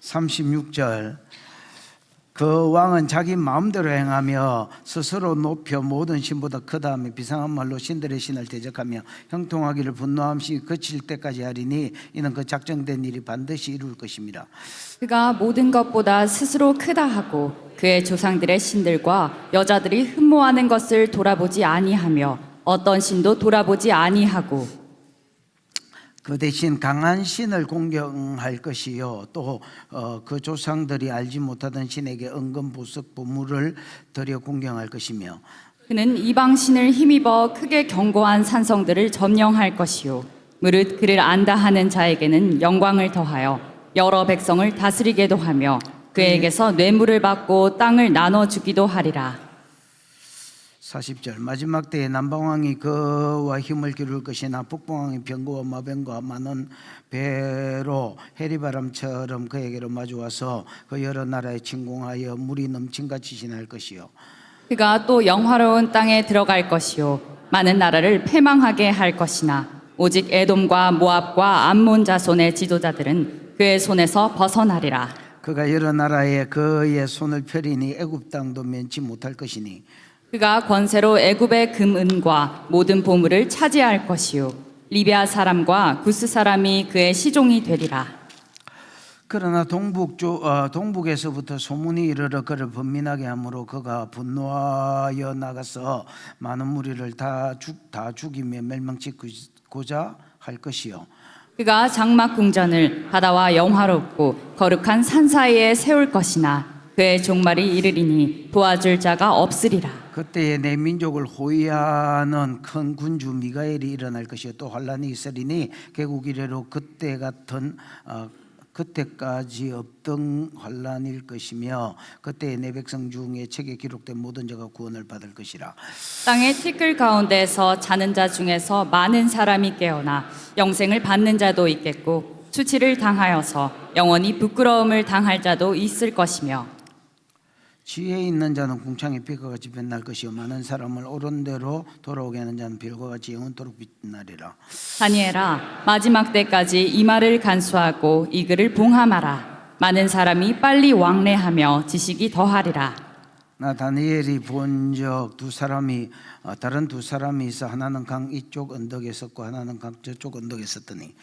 36절 그 왕은 자기 마음대로 행하며 스스로 높여 모든 신보다 크다며 비상한 말로 신들의 신을 대적하며 형통하기를 분노함이 그칠 때까지 하리니 이는 그 작정된 일이 반드시 이룰 것입니다. 그가 모든 것보다 스스로 크다 하고 그의 조상들의 신들과 여자들이 흠모하는 것을 돌아보지 아니하며 어떤 신도 돌아보지 아니하고 그 대신 강한 신을 공경할 것이요 또 그 조상들이 알지 못하던 신에게 은금 보석 보물을 드려 공경할 것이며 그는 이방 신을 힘입어 크게 견고한 산성들을 점령할 것이요 무릇 그를 안다 하는 자에게는 영광을 더하여 여러 백성을 다스리게도 하며 그에게서 뇌물을 받고 땅을 나눠주기도 하리라. 40절 마지막 때에 남방왕이 그와 힘을 기를 것이나 북방왕이 병거와 마병과 많은 배로 해리바람처럼 그에게로 마주와서 그 여러 나라에 침공하여 물이 넘친같이 지날 것이요 그가 또 영화로운 땅에 들어갈 것이요 많은 나라를 패망하게 할 것이나 오직 에돔과 모압과 암몬 자손의 지도자들은 그의 손에서 벗어나리라. 그가 여러 나라에 그의 손을 펴리니 애굽 땅도 면치 못할 것이니 그가 권세로 애굽의 금은과 모든 보물을 차지할 것이요 리비아 사람과 구스 사람이 그의 시종이 되리라. 그러나 동북에서부터 소문이 이르러 그를 번민하게 하므로 그가 분노하여 나가서 많은 무리를 다 죽이며 멸망시키고자 할 것이요 그가 장막 궁전을 바다와 영화롭고 거룩한 산 사이에 세울 것이나 그의 종말이 이르리니 도와줄 자가 없으리라. 그때에 내 민족을 호위하는 큰 군주 미가엘이 일어날 것이요 또 환란이 있으리니 개국 이래로 그때까지 없던 환란일 것이며 그때에 내 백성 중에 책에 기록된 모든 자가 구원을 받을 것이라. 땅의 티끌 가운데서 자는 자 중에서 많은 사람이 깨어나 영생을 받는 자도 있겠고 수치를 당하여서 영원히 부끄러움을 당할 자도 있을 것이며 지혜 있는 자는 궁창의 빛과 같이 빛날 것이요 많은 사람을 옳은 대로 돌아오게 하는 자는 별과 같이 영원토록 빛나리라. 다니엘아 마지막 때까지 이 말을 간수하고 이 글을 봉함하라. 많은 사람이 빨리 왕래하며 지식이 더하리라. 나 다니엘이 본 적 다른 두 사람이 있어 하나는 강 이쪽 언덕에 섰고 하나는 강 저쪽 언덕에 섰더니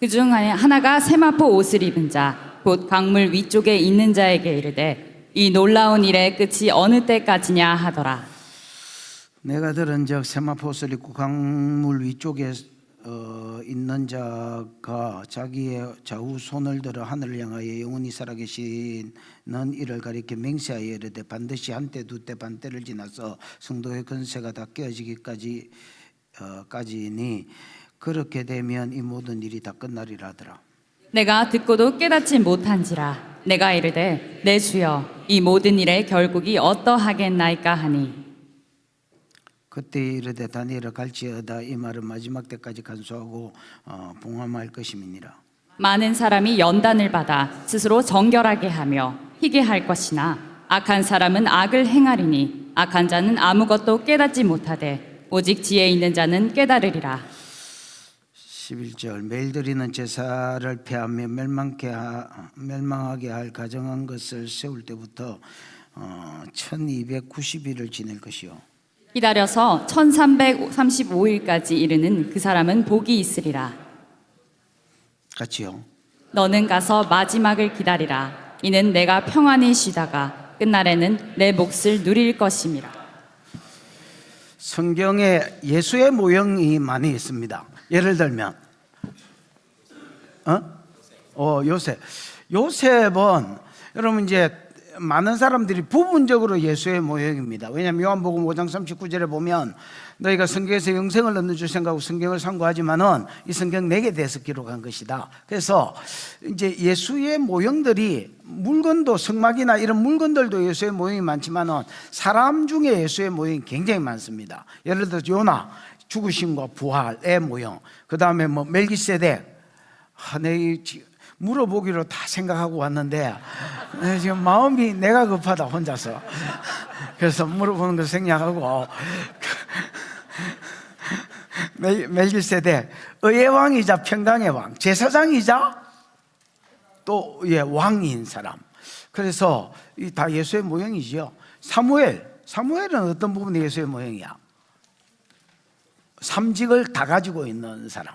그중 하나가 세마포 옷을 입은 자 곧 강물 위쪽에 있는 자에게 이르되 이 놀라운 일의 끝이 어느 때까지냐 하더라. 내가 들은 적 세마포옷을 입고 강물 위쪽에 있는 자가 자기의 좌우 손을 들어 하늘을 향하여 영원히 살아계시는 이를 가리켜 맹세하여 이르되 반드시 한때 두때 반때를 지나서 성도의 권세가 다 깨어지기까지니 그렇게 되면 이 모든 일이 다 끝나리라 하더라. 내가 듣고도 깨닫지 못한지라. 내가 이르되 내 주여 이 모든 일의 결국이 어떠하겠나이까 하니 그때 이르되 다니엘아 갈지어다 이 말은 마지막 때까지 간수하고 봉함할 것임이니라. 많은 사람이 연단을 받아 스스로 정결하게 하며 희게 할 것이나 악한 사람은 악을 행하리니 악한 자는 아무것도 깨닫지 못하되 오직 지혜 있는 자는 깨달으리라. 11절 매일 드리는 제사를 폐하며 멸망하게 할 가정한 것을 세울 때부터 1290일을 지낼 것이요 기다려서 1335일까지 이르는 그 사람은 복이 있으리라. 같이요. 너는 가서 마지막을 기다리라. 이는 내가 평안히 쉬다가 끝날에는 내 몫을 누릴 것임이라. 성경에 예수의 모형이 많이 있습니다. 예를 들면 요셉은 여러분 이제 많은 사람들이 부분적으로 예수의 모형입니다. 왜냐하면 요한복음 5장 39절에 보면 너희가 성경에서 영생을 얻는 줄 생각하고 성경을 상고하지만은 이 성경 내게 대해서 기록한 것이다. 그래서 이제 예수의 모형들이 물건도 성막이나 이런 물건들도 예수의 모형이 많지만은 사람 중에 예수의 모형이 굉장히 많습니다. 예를 들어 요나 죽으심과 부활의 모형, 그 다음에 뭐 멜기세덱, 물어보기로 다 생각하고 왔는데 지금 마음이 내가 급하다 혼자서. 그래서 물어보는 거 생략하고 멜기세덱 의의 왕이자 평강의 왕, 제사장이자 또 왕인 사람. 그래서 이 다 예수의 모형이지요. 사무엘은 어떤 부분이 예수의 모형이야? 삼직을 다 가지고 있는 사람.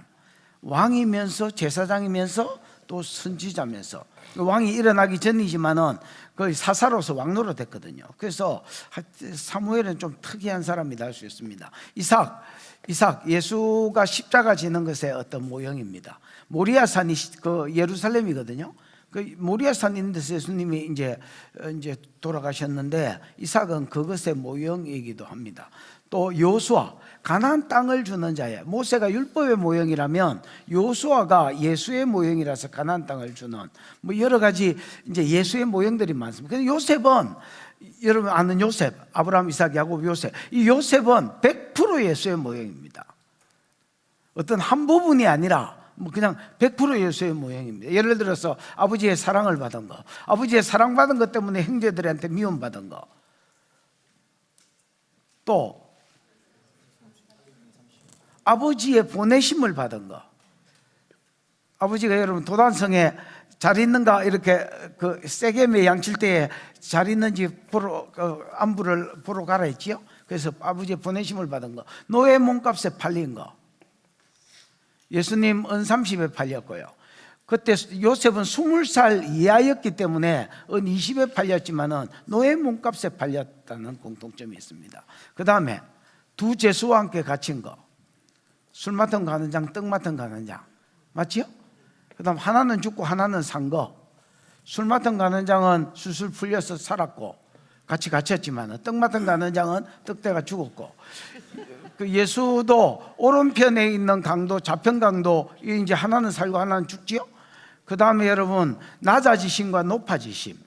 왕이면서 제사장이면서 또 선지자면서, 왕이 일어나기 전이지만은 거의 사사로서 왕노로 됐거든요. 그래서 사무엘은 좀 특이한 사람이다 할 수 있습니다. 이삭 예수가 십자가 지는 것의 어떤 모형입니다. 모리아산이 그 예루살렘이거든요. 그 모리아산 있는 데서 예수님이 이제 돌아가셨는데, 이삭은 그것의 모형이기도 합니다. 또 여호수아, 가나안 땅을 주는 자예요. 모세가 율법의 모형이라면 여호수아가 예수의 모형이라서 가나안 땅을 주는, 뭐 여러 가지 이제 예수의 모형들이 많습니다. 근데 요셉은, 여러분 아는 요셉, 아브라함, 이삭, 야곱, 요셉, 이 요셉은 100% 예수의 모형입니다. 어떤 한 부분이 아니라 뭐 그냥 100% 예수의 모형입니다. 예를 들어서 아버지의 사랑을 받은 거, 아버지의 사랑받은 것 때문에 형제들한테 미움받은 거, 또 아버지의 보내심을 받은 거. 아버지가 여러분 도단성에 잘 있는가 이렇게 그 세겜에 양칠 때에 잘 있는지 보러, 안부를 보러 가라 했지요. 그래서 아버지의 보내심을 받은 거. 노예 몸값에 팔린 거. 예수님 은 30에 팔렸고요. 그때 요셉은 20살 이하였기 때문에 은 20에 팔렸지만은 노예 몸값에 팔렸다는 공통점이 있습니다. 그 다음에 두 제수와 함께 갇힌 거. 술 맡은 가는 장, 떡 맡은 가는 장, 맞지요? 그 다음 하나는 죽고 하나는 산 거. 술 맡은 가는 장은 술술 풀려서 살았고 같이 갇혔지만, 떡 맡은 가는 장은 떡대가 죽었고, 그 예수도 오른편에 있는 강도, 좌편 강도, 이제 하나는 살고 하나는 죽지요. 그 다음에 여러분 낮아지심과 높아지심.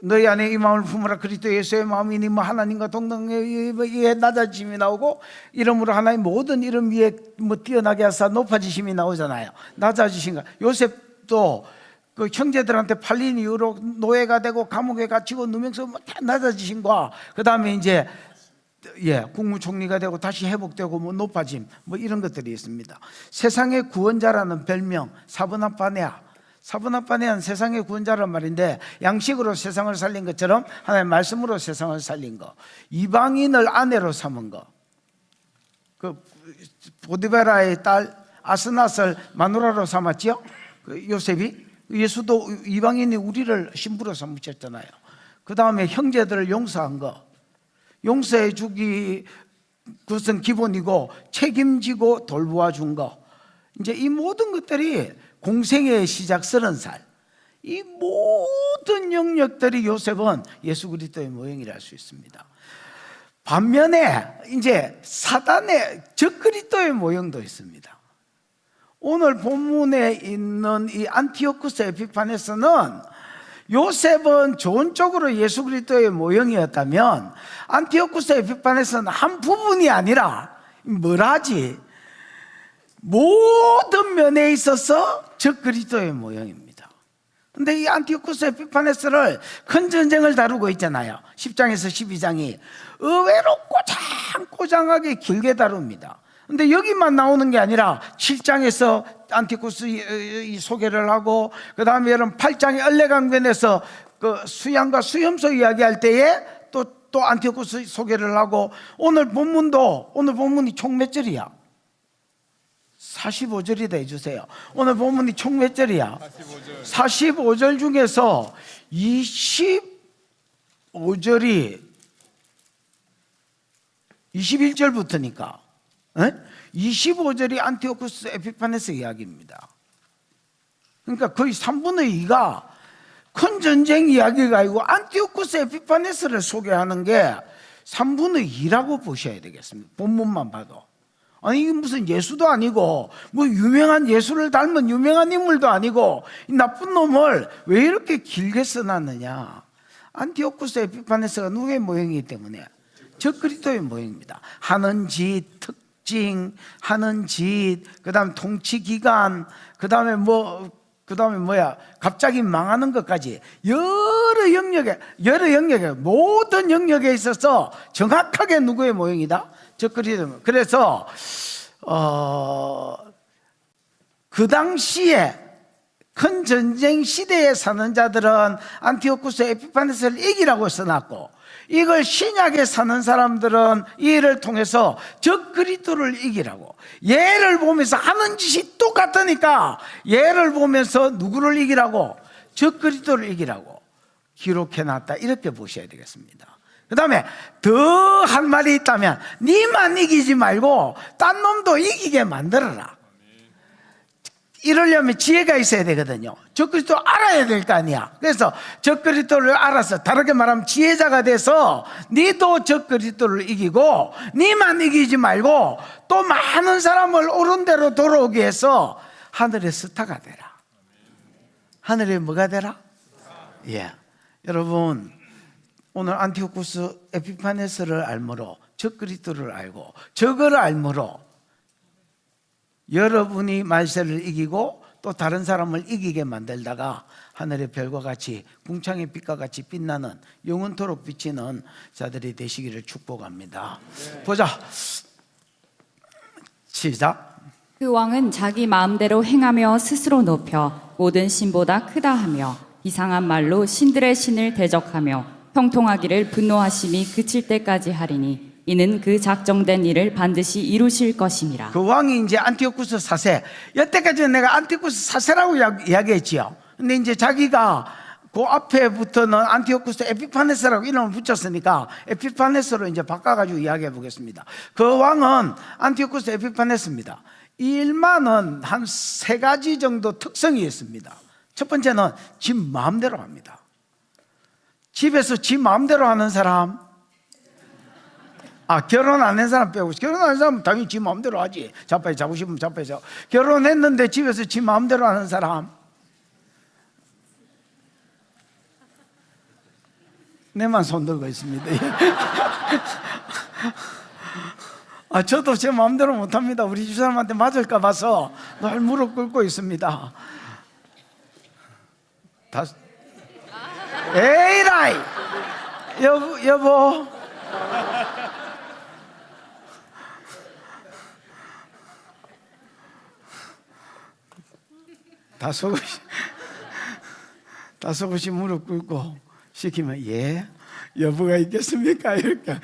너희 안에 이 마음을 품으라, 그리스도 예수의 마음이니 뭐 하나님과 동등에 낮아지심이 나오고, 이름으로 하나님 모든 이름 위에 뭐 뛰어나게 하사 높아지심이 나오잖아요. 낮아지심과, 요셉도 그 형제들한테 팔린 이후로 노예가 되고 감옥에 갇히고 누명서 뭐 다 낮아지심과, 그 다음에 이제 국무총리가 되고 다시 회복되고 뭐 높아짐, 뭐 이런 것들이 있습니다. 세상의 구원자라는 별명, 사브나파네아는 세상의 구원자란 말인데, 양식으로 세상을 살린 것처럼 하나님의 말씀으로 세상을 살린 거. 이방인을 아내로 삼은 거. 그 보디베라의 딸 아스낫을 마누라로 삼았지요. 그 요셉이. 예수도 이방인이 우리를 신부로 삼으셨잖아요. 그 다음에 형제들을 용서한 거. 용서해 주기, 그것은 기본이고, 책임지고 돌보아 준 거. 이제 이 모든 것들이 공생애의 시작 30살, 이 모든 영역들이 요셉은 예수 그리스도의 모형이라 할 수 있습니다. 반면에 이제 사단의 적그리스도의 모형도 있습니다. 오늘 본문에 있는 이 안티오쿠스 에피파네스는 요셉은 좋은 쪽으로 예수 그리스도의 모형이었다면, 안티오쿠스 에피파네스는 한 부분이 아니라 뭐라지? 모든 면에 있어서 적그리스도의 모형입니다. 근데 이 안티오쿠스 에피파네스를 큰 전쟁을 다루고 있잖아요. 10장에서 12장이 의외로 꼬장꼬장하게 길게 다룹니다. 근데 여기만 나오는 게 아니라 7장에서 안티오쿠스 소개를 하고, 그 다음에 여러분 8장의 얼레강변에서 그 수양과 수염소 이야기할 때에 또 안티오쿠스 소개를 하고, 오늘 본문이 총 몇 절이야? 45절이다 해주세요. 오늘 본문이 총 몇 절이야? 45절 중에서 25절이 21절부터니까 25절이 안티오쿠스 에피파네스 이야기입니다. 그러니까 거의 3분의 2가 큰 전쟁 이야기가 아니고 안티오쿠스 에피파네스를 소개하는 게 3분의 2라고 보셔야 되겠습니다. 본문만 봐도. 아니 이게 무슨 예수도 아니고 뭐 유명한 예수를 닮은 유명한 인물도 아니고, 이 나쁜 놈을 왜 이렇게 길게 써놨느냐. 안티오쿠스 에피파네스가 누구의 모형이기 때문에? 적그리스도의 모형입니다. 하는 짓, 특징, 하는 짓, 그 다음에 통치 기간, 그 다음에 뭐야, 갑자기 망하는 것까지 여러 영역에 모든 영역에 있어서 정확하게 누구의 모형이다? 적그리스도. 그래서 그 당시에 큰 전쟁 시대에 사는 자들은 안티오쿠스 에피파네스를 이기라고 써놨고, 이걸 신약에 사는 사람들은 이 일을 통해서 적 그리스도를 이기라고, 얘를 보면서 하는 짓이 똑같으니까 얘를 보면서 누구를 이기라고? 적 그리스도를 이기라고 기록해놨다, 이렇게 보셔야 되겠습니다. 그 다음에 더 한 말이 있다면, 니만 이기지 말고 딴 놈도 이기게 만들어라. 이러려면 지혜가 있어야 되거든요. 적그리스도 알아야 될 거 아니야. 그래서 적그리스도를 알아서, 다르게 말하면 지혜자가 돼서 니도 적그리스도를 이기고, 니만 이기지 말고 또 많은 사람을 옳은 대로 돌아오게 해서 하늘의 스타가 되라. 하늘의 뭐가 되라? 예. 여러분, 오늘 안티오쿠스 에피파네스를 알므로, 적그리스도를 알고 적을 알므로 여러분이 말세를 이기고 또 다른 사람을 이기게 만들다가 하늘의 별과 같이, 궁창의 빛과 같이 빛나는, 영원토록 비치는 자들이 되시기를 축복합니다. 보자. 시작. 그 왕은 자기 마음대로 행하며 스스로 높여 모든 신보다 크다 하며 이상한 말로 신들의 신을 대적하며 형통하기를 분노하심이 그칠 때까지 하리니 이는 그 작정된 일을 반드시 이루실 것임이라. 그 왕이 이제 안티오쿠스 4세, 여태까지는 내가 안티오쿠스 4세라고 이야기했지요. 근데 이제 자기가 그 앞에부터는 안티오쿠스 에피파네스라고 이름을 붙였으니까 에피파네스로 이제 바꿔가지고 이야기해 보겠습니다. 그 왕은 안티오쿠스 에피파네스입니다. 이 일만은 한 3가지 정도 특성이 있습니다. 첫 번째는 지 마음대로 합니다. 집에서 지 마음대로 하는 사람, 결혼 안 한 사람 빼고, 결혼 안 한 사람은 당연히 지 마음대로 하지. 자빠이 자고 싶으면 자빠이 자고. 결혼했는데 집에서 지 마음대로 하는 사람, 내만 손 들고 있습니다. 저도 제 마음대로 못합니다. 우리 집사람한테 맞을까 봐서 늘 무릎 꿇고 있습니다. 에이라이, 여보. 다소곳이 무릎 꿇고 시키면, 예, 여부가 있겠습니까? 이렇게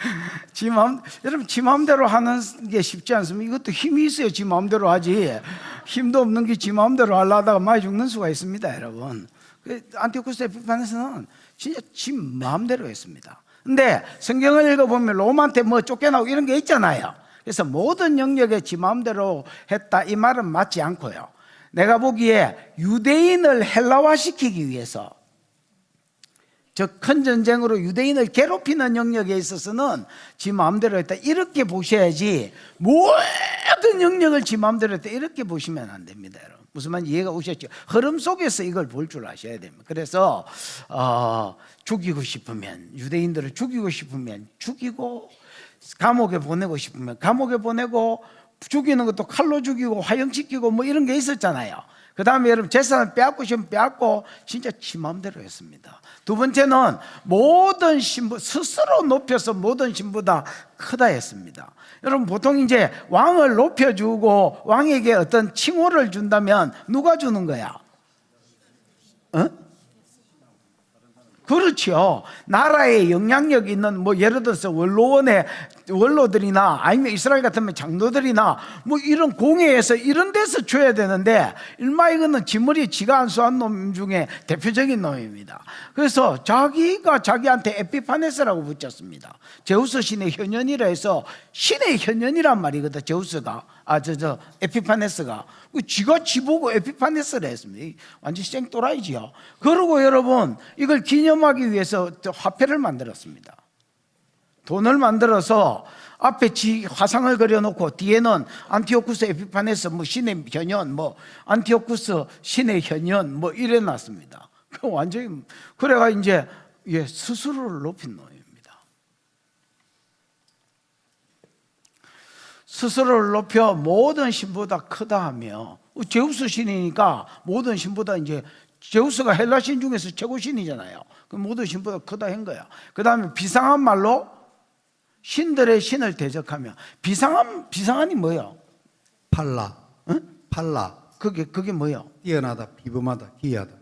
여러분, 지 마음대로 하는 게 쉽지 않습니다. 이것도 힘이 있어야 지 마음대로 하지. 힘도 없는 게 지 마음대로 하려다가 많이 죽는 수가 있습니다, 여러분. 안티오쿠스 에피파네스는 진짜 지 마음대로 했습니다. 근데 성경을 읽어보면 롬한테 뭐 쫓겨나고 이런 게 있잖아요. 그래서 모든 영역에 지 마음대로 했다, 이 말은 맞지 않고요. 내가 보기에 유대인을 헬라화시키기 위해서, 즉 큰 전쟁으로 유대인을 괴롭히는 영역에 있어서는 지 마음대로 했다, 이렇게 보셔야지, 모든 영역을 지 마음대로 했다 이렇게 보시면 안 됩니다, 여러분. 무슨 말인지 이해가 오셨죠? 흐름 속에서 이걸 볼 줄 아셔야 됩니다. 그래서 죽이고 싶으면, 유대인들을 죽이고 싶으면 죽이고, 감옥에 보내고 싶으면 감옥에 보내고, 죽이는 것도 칼로 죽이고 화형시키고 뭐 이런 게 있었잖아요. 그 다음에 여러분, 재산을 빼앗고 싶으면 빼앗고, 진짜 지 마음대로 했습니다. 두 번째는 모든 신부, 스스로 높여서 모든 신보다 크다 했습니다. 여러분, 보통 이제 왕을 높여주고 왕에게 어떤 칭호를 준다면 누가 주는 거야? 그렇죠. 나라에 영향력 있는, 뭐 예를 들어서 원로들이나 아니면 이스라엘 같으면 장로들이나 뭐 이런 공회에서 이런 데서 줘야 되는데, 일마 이거는 지머리 지가 안수한 놈 중에 대표적인 놈입니다. 그래서 자기가 자기한테 에피파네스라고 붙였습니다. 제우스 신의 현현이라 해서, 신의 현현이란 말이거든, 제우스가. 에피파네스가. 지가 지보고 에피파네스를 했습니다. 완전 생또라이지요. 그리고 여러분, 이걸 기념하기 위해서 화폐를 만들었습니다. 돈을 만들어서 앞에 화상을 그려놓고 뒤에는 안티오쿠스 에피파네스 뭐 신의 현현, 뭐 안티오쿠스 신의 현현 뭐 이래 놨습니다. 완전히, 그래가 이제 스스로를 높인 놈입니다. 스스로를 높여 모든 신보다 크다 하며, 제우스 신이니까 모든 신보다, 이제 제우스가 헬라 신 중에서 최고 신이잖아요. 그 모든 신보다 크다 한 거야. 그 다음에 비상한 말로 신들의 신을 대적하며, 비상한이 뭐예요? 팔라. 응? 팔라. 그게 뭐요? 뛰어나다, 비범하다, 기이하다.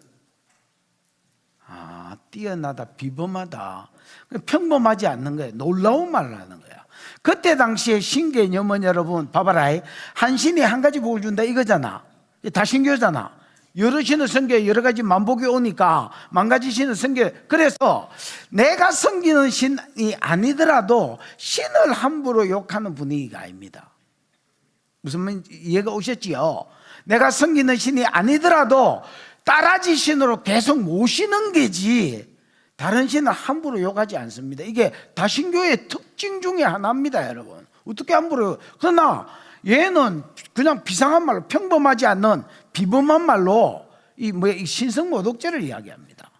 뛰어나다, 비범하다. 평범하지 않는 거예요. 놀라운 말을 하는 거야. 그때 당시에 신개념은 여러분 봐봐라. 한 신이 한 가지 복을 준다 이거잖아. 다신교잖아. 여러 신을 섬겨 여러 가지 만복이 오니까 만 가지 신을 섬겨. 그래서 내가 섬기는 신이 아니더라도 신을 함부로 욕하는 분위기가 아닙니다. 무슨 말 이해가 오셨지요? 내가 섬기는 신이 아니더라도 따라지 신으로 계속 모시는 게지 다른 신을 함부로 욕하지 않습니다. 이게 다신교의 특징 중에 하나입니다, 여러분. 어떻게 함부로? 그러나 얘는 그냥 비상한 말로 평범하지 않는 비범한 말로 이 신성모독죄를 이야기합니다.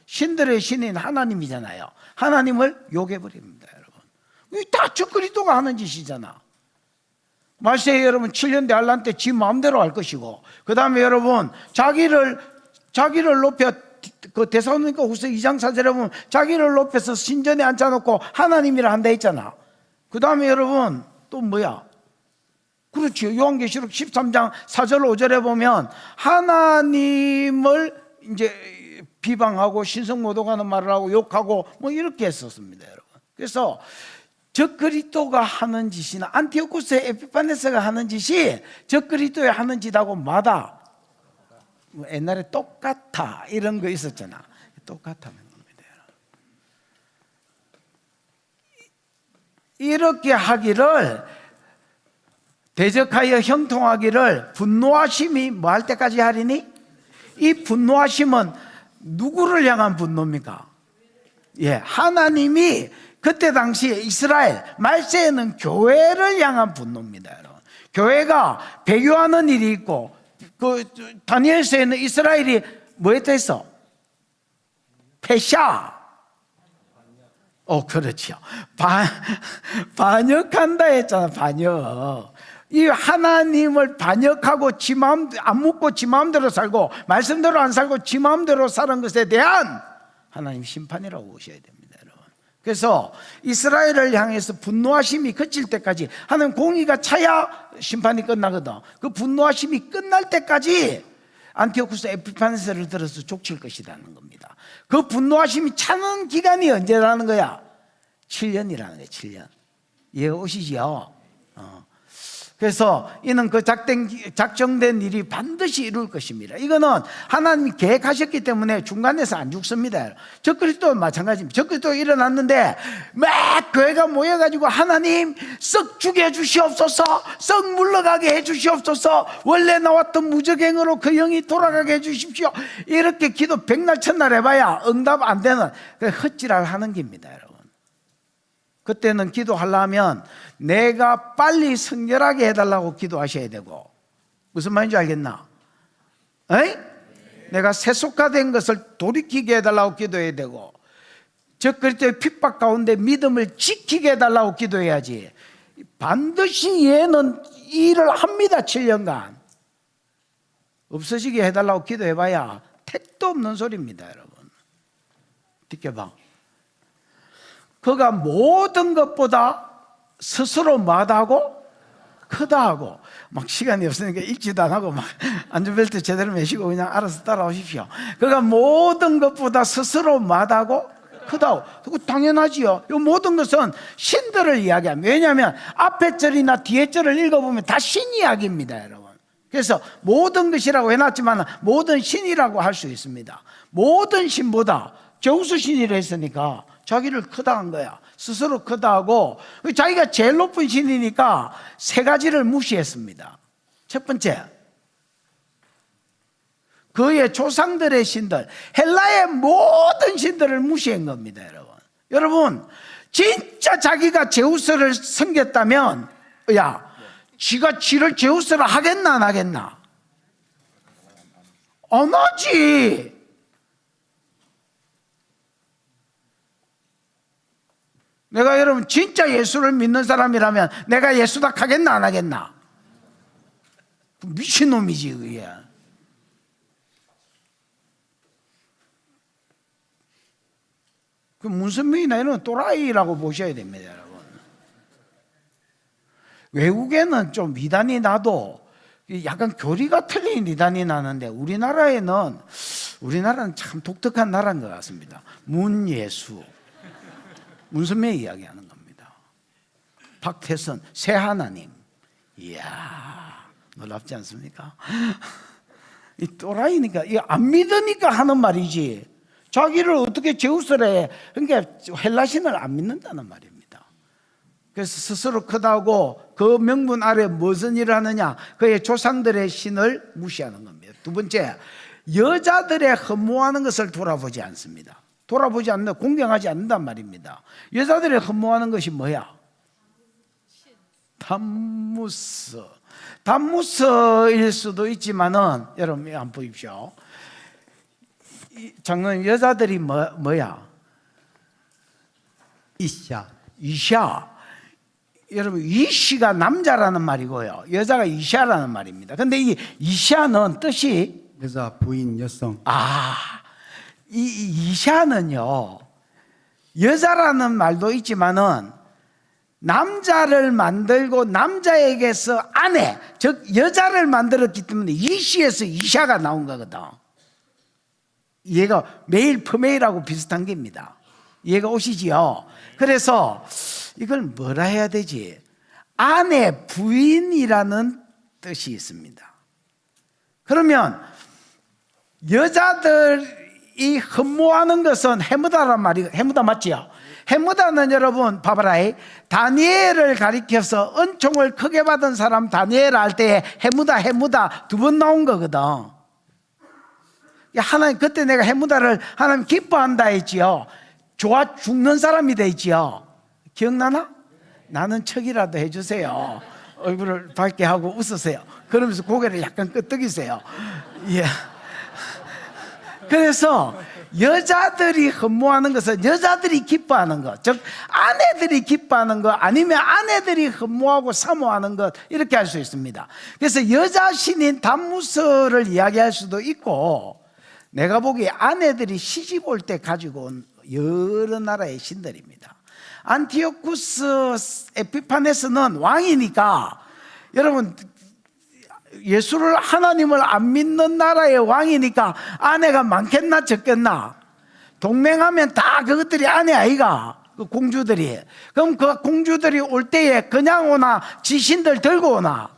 신들의 신인 하나님이잖아요. 하나님을 욕해버립니다, 여러분. 이게 다 적그리스도가 하는 짓이잖아. 말세에 여러분 7년 대환란 때 지 마음대로 할 것이고, 그 다음에 여러분 자기를 높여 그 데살로니가 후서 2장 4절에 보면 자기를 높여서 신전에 앉혀놓고 하나님이라 한다 했잖아. 그 다음에 여러분 또 뭐야? 그렇죠. 요한계시록 13장 4절 5절에 보면 하나님을 이제 비방하고 신성모독하는 말을 하고 욕하고 뭐 이렇게 했었습니다, 여러분. 그래서 적그리스도가 하는 짓이나 안티오쿠스의 에피파네스가 하는 짓이 적그리스도의 하는 짓하고 마다 옛날에 똑같아 이런 거 있었잖아. 똑같다는 겁니다. 이렇게 하기를 대적하여 형통하기를 분노하심이 뭐 할 때까지 하리니? 이 분노하심은 누구를 향한 분노입니까? 하나님이 그때 당시에 이스라엘 말세에는 교회를 향한 분노입니다, 여러분. 교회가 배교하는 일이 있고 그 다니엘서에는 이스라엘이 뭐 했다 했어? 패샤. 그렇죠. 반역한다 했잖아, 반역. 이 하나님을 반역하고 지 마음 안 묻고 지 마음대로 살고 말씀대로 안 살고 지 마음대로 사는 것에 대한 하나님 심판이라고 보셔야 됩니다, 여러분. 그래서 이스라엘을 향해서 분노하심이 그칠 때까지 하나님 공의가 차야 심판이 끝나거든. 그 분노하심이 끝날 때까지 안티오쿠스 에피파네스를 들어서 족칠 것이라는 겁니다. 그 분노하심이 차는 기간이 언제라는 거야? 7년이라는 거예요. 7년. 이해가 오시지요? 그래서 이는 그 작정된 일이 반드시 이룰 것입니다. 이거는 하나님이 계획하셨기 때문에 중간에서 안 죽습니다. 적그리스도 마찬가지입니다. 적그리스도 일어났는데 막 교회가 모여가지고 하나님 썩 죽여주시옵소서, 썩 물러가게 해주시옵소서, 원래 나왔던 무적행으로 그 영이 돌아가게 해주십시오. 이렇게 기도 백날 천날 해봐야 응답 안 되는 헛질을 하는 겁니다, 여러분. 그때는 기도하려면 내가 빨리 성결하게 해달라고 기도하셔야 되고, 무슨 말인지 알겠나? 내가 세속화된 것을 돌이키게 해달라고 기도해야 되고, 적그리스도의 핍박 가운데 믿음을 지키게 해달라고 기도해야지. 반드시 얘는 일을 합니다. 7년간 없어지게 해달라고 기도해봐야 택도 없는 소리입니다, 여러분. 느껴봐. 그가 모든 것보다 스스로 마다하고 크다하고, 막 시간이 없으니까 읽지도 안 하고 막 안전벨트 제대로 매시고 그냥 알아서 따라오십시오. 그가 모든 것보다 스스로 마다하고 크다고. 그거 당연하지요. 이 모든 것은 신들을 이야기합니다. 왜냐하면 앞에 절이나 뒤에 절을 읽어보면 다 신 이야기입니다, 여러분. 그래서 모든 것이라고 해놨지만 모든 신이라고 할 수 있습니다. 모든 신보다 제우스 신이라 했으니까 자기를 크다 한 거야. 스스로 크다 하고, 자기가 제일 높은 신이니까 세 가지를 무시했습니다. 첫 번째, 그의 조상들의 신들, 헬라의 모든 신들을 무시한 겁니다, 여러분. 여러분, 진짜 자기가 제우스를 섬겼다면, 지가 지를 제우스를 하겠나 안 하겠나? 안 하지. 내가 여러분 진짜 예수를 믿는 사람이라면 내가 예수다 하겠나 안 하겠나? 미친놈이지 그게. 그 문선명이나 이런 또라이라고 보셔야 됩니다, 여러분. 외국에는 좀 미단이 나도 약간 교리가 틀린 이단이 나는데 우리나라는 참 독특한 나라인 것 같습니다. 문예수, 문선명 이야기하는 겁니다. 박태선, 새하나님. 이야, 놀랍지 않습니까? 이 또라이니까, 이거 안 믿으니까 하는 말이지. 자기를 어떻게 제우스라 해. 그러니까 헬라신을 안 믿는다는 말입니다. 그래서 스스로 크다고 그 명분 아래 무슨 일을 하느냐, 그의 조상들의 신을 무시하는 겁니다. 두 번째, 여자들의 흠모하는 것을 돌아보지 않습니다. 돌아보지 않는, 공경하지 않는단 말입니다. 여자들의 흠모하는 것이 뭐야? 단무스일 수도 있지만은, 여러분 한번 보십시오. 장로님, 여자들이 뭐야? 이샤. 이샤. 여러분, 이시가 남자라는 말이고요, 여자가 이샤라는 말입니다. 근데 이 이샤는 뜻이, 여자, 부인, 여성. 이 이샤는요, 여자라는 말도 있지만은 남자를 만들고 남자에게서 아내, 즉 여자를 만들었기 때문에 이시에서 이샤가 나온 거거든. 얘가 메일 퍼메일하고 비슷한 겁니다. 얘가 오시지요. 그래서 이걸 뭐라 해야 되지? 아내, 부인이라는 뜻이 있습니다. 그러면 여자들이 흠모하는 것은 해무다란 말이, 해무다 맞지요? 해무다는 여러분 봐봐라, 다니엘을 가리켜서 은총을 크게 받은 사람 다니엘 할 때에 해무다 두 번 나온 거거든. 하나님, 그때 내가 해무다를 하나님 기뻐한다 했지요. 좋아 죽는 사람이 되지요. 기억나나? 나는 척이라도 해주세요. 얼굴을 밝게 하고 웃으세요. 그러면서 고개를 약간 끄덕이세요. 예. 그래서 여자들이 흠모하는 것은 여자들이 기뻐하는 것, 즉 아내들이 기뻐하는 것, 아니면 아내들이 흠모하고 사모하는 것, 이렇게 할 수 있습니다. 그래서 여자 신인 단무스를 이야기할 수도 있고, 내가 보기에 아내들이 시집 올 때 가지고 온 여러 나라의 신들입니다. 안티오쿠스 에피파네스는 왕이니까, 여러분 예수를, 하나님을 안 믿는 나라의 왕이니까 아내가 많겠나 적겠나? 동맹하면 다 그것들이 아내 아이가, 그 공주들이. 그럼 그 공주들이 올 때에 그냥 오나 지신들 들고 오나?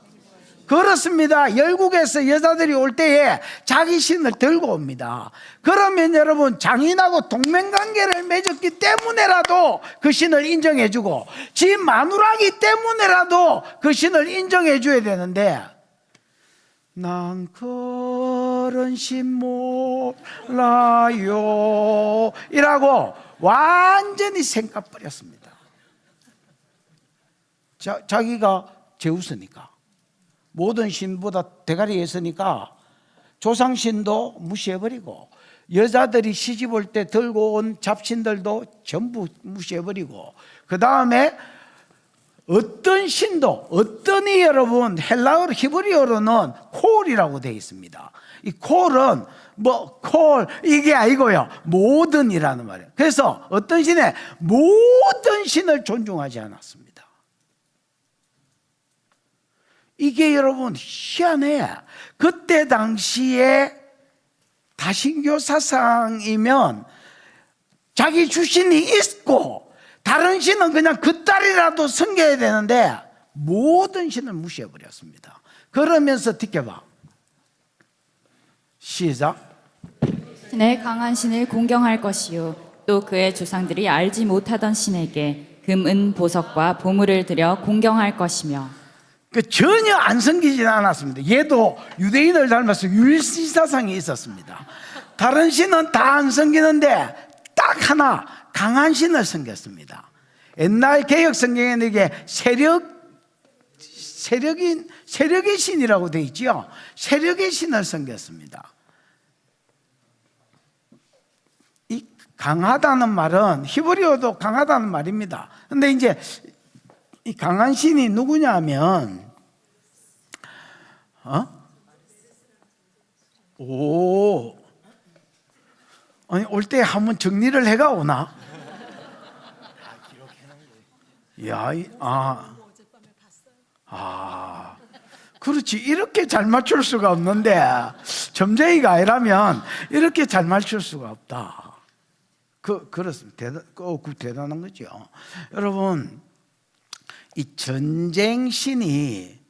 그렇습니다. 열국에서 여자들이 올 때에 자기 신을 들고 옵니다. 그러면 여러분, 장인하고 동맹관계를 맺었기 때문에라도 그 신을 인정해주고, 지 마누라기 때문에라도 그 신을 인정해줘야 되는데, 난 그런 신 몰라요 이라고 완전히 생각버렸습니다. 자기가 제우스니까, 모든 신보다 대가리에 있으니까 조상신도 무시해버리고, 여자들이 시집 올 때 들고 온 잡신들도 전부 무시해버리고, 그 다음에 어떤 신도, 어떤이 여러분, 헬라어로, 히브리어로는 콜이라고 되어 있습니다. 이 콜은 콜 이게 아니고요, 모든이라는 말이에요. 그래서 어떤 신의 모든 신을 존중하지 않았습니다. 이게 여러분 희한해. 그때 당시에 다신교 사상이면 자기 주신이 있고 다른 신은 그냥 그 딸이라도 섬겨야 되는데 모든 신을 무시해버렸습니다. 그러면서 듣겨봐. 시작. 신의 강한 신을 공경할 것이요, 또 그의 조상들이 알지 못하던 신에게 금, 은, 보석과 보물을 들여 공경할 것이며. 전혀 안 섬기진 않았습니다. 얘도 유대인을 닮아서 율시사상이 있었습니다. 다른 신은 다 안 섬기는데 딱 하나 강한 신을 섬겼습니다. 옛날 개혁 성경에는 이게 세력의 신이라고 되어 있죠. 세력의 신을 섬겼습니다. 이 강하다는 말은 히브리어도 강하다는 말입니다. 근데 이제 이 강한 신이 누구냐면, 아니, 올 때 한번 정리를 해가 오나? 그렇지. 이렇게 잘 맞출 수가 없는데 점쟁이가 아니라면 이렇게 잘 맞출 수가 없다. 그렇습니다. 대단한 거죠. 여러분, 이 전쟁신이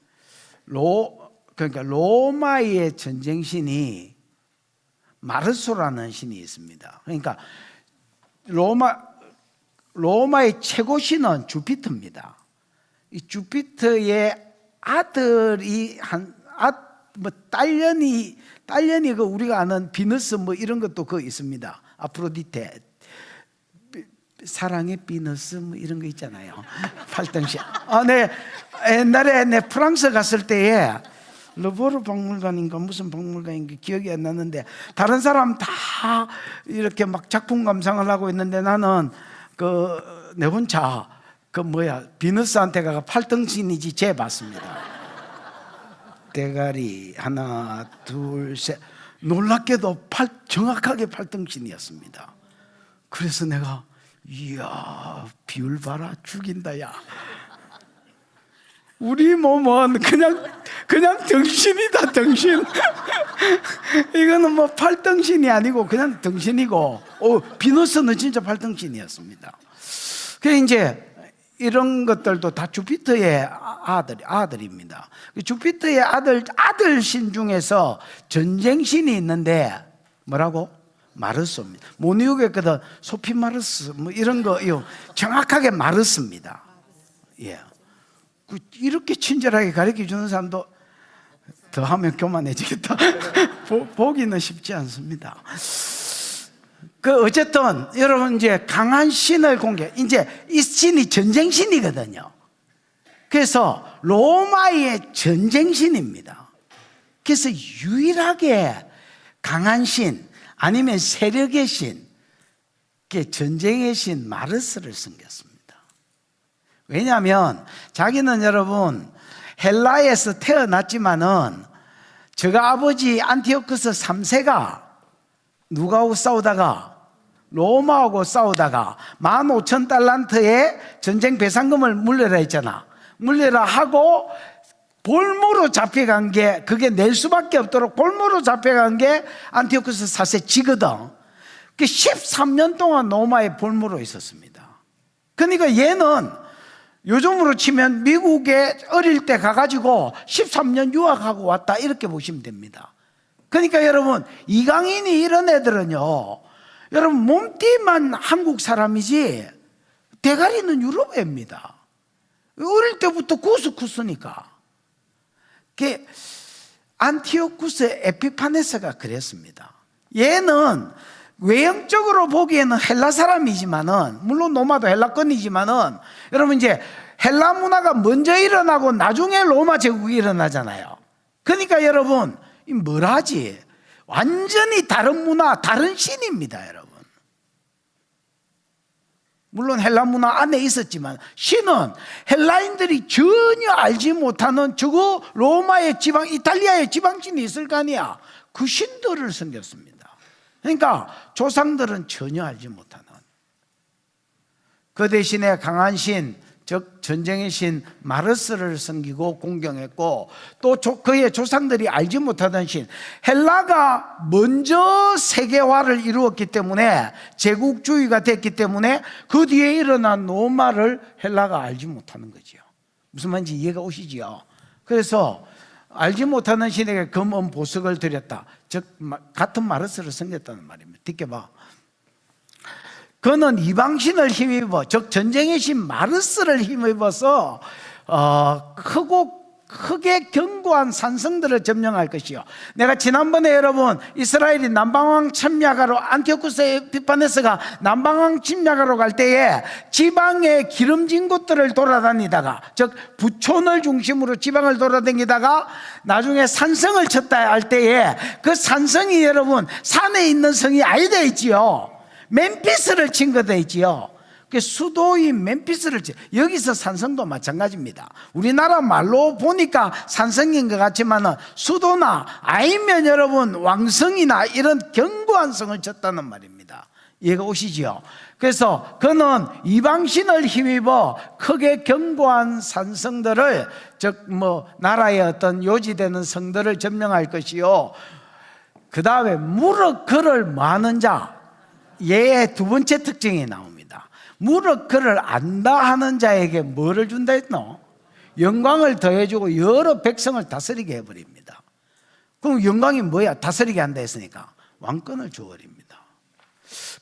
그러니까 로마의 전쟁신이 마르소라는 신이 있습니다. 그러니까 로마의 최고 신은 주피터입니다. 이 주피터의 아들이 딸년이 그 우리가 아는 비너스 뭐 이런 것도 그 있습니다. 아프로디테, 사랑의 비너스 뭐 이런 거 있잖아요. 팔등신. 네, 옛날에 내 프랑스 갔을 때에 르보르 박물관인가 무슨 박물관인가 기억이 안 나는데 다른 사람 다 이렇게 막 작품 감상을 하고 있는데 나는 내 혼자 비너스한테 가가 팔등신이지 재 봤습니다. 대가리 하나 둘 셋, 놀랍게도 정확하게 팔등신이었습니다. 그래서 내가 이야, 비율 봐라, 죽인다 야. 우리 몸은 그냥 등신이다, 등신. 이거는 뭐 팔등신이 아니고 그냥 등신이고, 비너스는 진짜 팔등신이었습니다. 그래 이제 이런 것들도 다 주피터의 아들입니다. 주피터의 아들신 중에서 전쟁신이 있는데 뭐라고? 마르소입니다. 모니우겠거든 소피 마르스 뭐 이런 거 정확하게 마르스입니다. 예. 이렇게 친절하게 가르쳐 주는 사람도 더 하면 교만해지겠다. 보기는 쉽지 않습니다. 어쨌든 여러분 이제 강한 신을 이제 이 신이 전쟁신이거든요. 그래서 로마의 전쟁신입니다. 그래서 유일하게 강한 신 아니면 세력의 신, 전쟁의 신 마르스를 섬겼습니다. 왜냐하면 자기는 여러분 헬라에서 태어났지만은 저가 아버지 안티오쿠스 3세가 누가하고 싸우다가 로마하고 싸우다가 15,000달란트의 전쟁 배상금을 물려라 했잖아. 물려라 하고 볼모로 잡혀간 게, 그게 낼 수밖에 없도록 볼모로 잡혀간 게 안티오쿠스 4세 지거든. 13년 동안 로마의 볼모로 있었습니다. 그러니까 얘는 요즘으로 치면 미국에 어릴 때 가가지고 13년 유학하고 왔다, 이렇게 보시면 됩니다. 그러니까 여러분, 이강인이 이런 애들은요, 여러분 몸띠만 한국 사람이지 대가리는 유럽 애입니다. 어릴 때부터 구스쿠스니까. 안티오쿠스 에피파네스가 그랬습니다. 얘는 외형적으로 보기에는 헬라 사람이지만은, 물론 로마도 헬라권이지만은, 여러분 이제 헬라 문화가 먼저 일어나고 나중에 로마 제국이 일어나잖아요. 그러니까 여러분, 뭘 하지? 완전히 다른 문화, 다른 신입니다, 여러분. 물론 헬라 문화 안에 있었지만 신은 헬라인들이 전혀 알지 못하는 저거 로마의 지방, 이탈리아의 지방신이 있을 거 아니야. 그 신들을 섬겼습니다. 그러니까 조상들은 전혀 알지 못하는, 그 대신에 강한 신, 즉 전쟁의 신 마르스를 섬기고 공경했고, 또 그의 조상들이 알지 못하던 신, 헬라가 먼저 세계화를 이루었기 때문에, 제국주의가 됐기 때문에 그 뒤에 일어난 로마를 헬라가 알지 못하는 거죠. 무슨 말인지 이해가 오시지요? 그래서 알지 못하는 신에게 금은 보석을 드렸다, 즉 같은 마르스를 섬겼다는 말입니다. 뒷겨봐. 그는 이방신을 힘입어, 즉 전쟁의 신 마르스를 힘입어서 크게 견고한 산성들을 점령할 것이요. 내가 지난번에 여러분 이스라엘이 남방왕 침략하러, 안티오쿠스 에피파네스가 남방왕 침략하러 갈 때에 지방의 기름진 곳들을 돌아다니다가, 즉 부촌을 중심으로 지방을 돌아다니다가 나중에 산성을 쳤다 할 때에, 그 산성이 여러분 산에 있는 성이 아니다 했지요. 멤피스를 친 거다 했지요. 그 수도인 멤피스를 여기서 산성도 마찬가지입니다. 우리나라 말로 보니까 산성인 것 같지만 수도나 아니면 여러분 왕성이나 이런 견고한 성을 졌다는 말입니다. 이해가 오시지요? 그래서 그는 이방신을 힘입어 크게 견고한 산성들을, 즉 나라의 어떤 요지되는 성들을 점령할 것이요, 그 다음에 무릇 그를 많은 자, 얘의 두 번째 특징이 나옵니다. 무릇 그를 안다 하는 자에게 뭐를 준다 했노? 영광을 더해주고 여러 백성을 다스리게 해버립니다. 그럼 영광이 뭐야? 다스리게 한다 했으니까 왕권을 줘버립니다.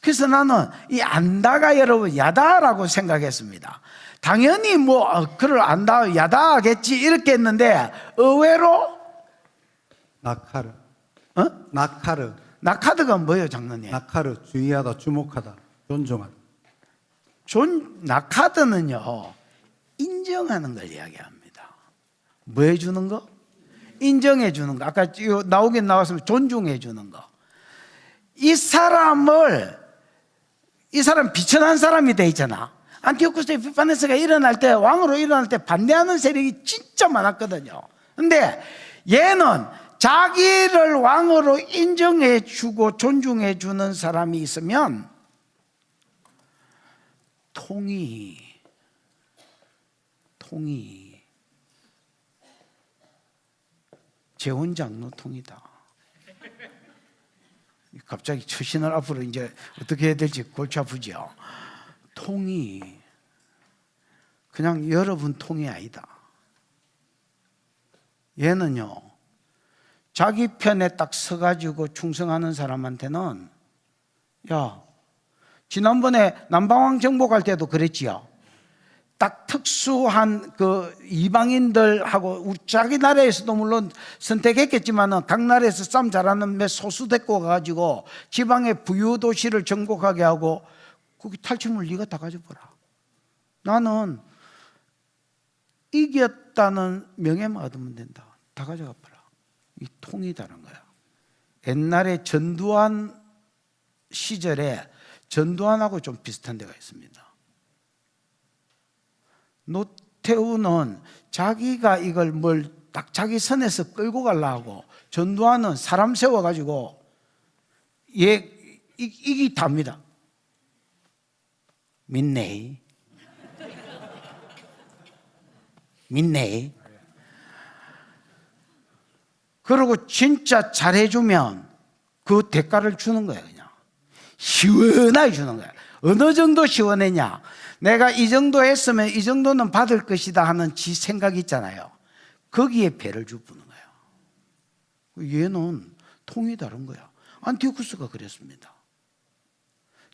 그래서 나는 이 안다가 여러분 야다라고 생각했습니다. 당연히 그를 안다, 야다겠지 이렇게 했는데 의외로 나카르. 어? 나카르. 나카드가 뭐예요, 장로님? 나카르. 주의하다, 주목하다, 존중하다. 나카드는요, 인정하는 걸 이야기합니다. 뭐 해주는 거? 인정해 주는 거. 아까 나오긴 나왔으면 존중해 주는 거. 이 사람 비천한 사람이 돼 있잖아. 안티오쿠스 에피파네스가 일어날 때, 왕으로 일어날 때 반대하는 세력이 진짜 많았거든요. 근데 얘는 자기를 왕으로 인정해 주고 존중해 주는 사람이 있으면 통이 재혼장로 통이다. 갑자기 처신을 앞으로 이제 어떻게 해야 될지 골치 아프죠. 통이 그냥 여러분 통이 아니다. 얘는요, 자기 편에 딱 서가지고 충성하는 사람한테는, 야, 지난번에 남방왕 정복할 때도 그랬지요. 딱 특수한 그 이방인들하고 자기 나라에서도 물론 선택했겠지만 각 나라에서 싸움 잘하는 몇 소수 데리고 가가지고 지방의 부유 도시를 정복하게 하고 거기 탈취물 네가 다 가져보라. 나는 이겼다는 명예만 얻으면 된다. 다 가져가 보라. 이 통이 다른 거야. 옛날에 전두환 시절에 전두환하고 좀 비슷한 데가 있습니다. 노태우는 자기가 이걸 딱 자기 선에서 끌고 가려고, 전두환은 사람 세워가지고 이기 답니다. 믿네. 그리고 진짜 잘해주면 그 대가를 주는 거야. 그냥 시원하게 주는 거야. 어느 정도 시원했냐? 내가 이 정도 했으면 이 정도는 받을 것이다 하는 지 생각이 있잖아요. 거기에 배를 주부는 거예요. 얘는 통이 다른 거야. 안티오쿠스가 그랬습니다.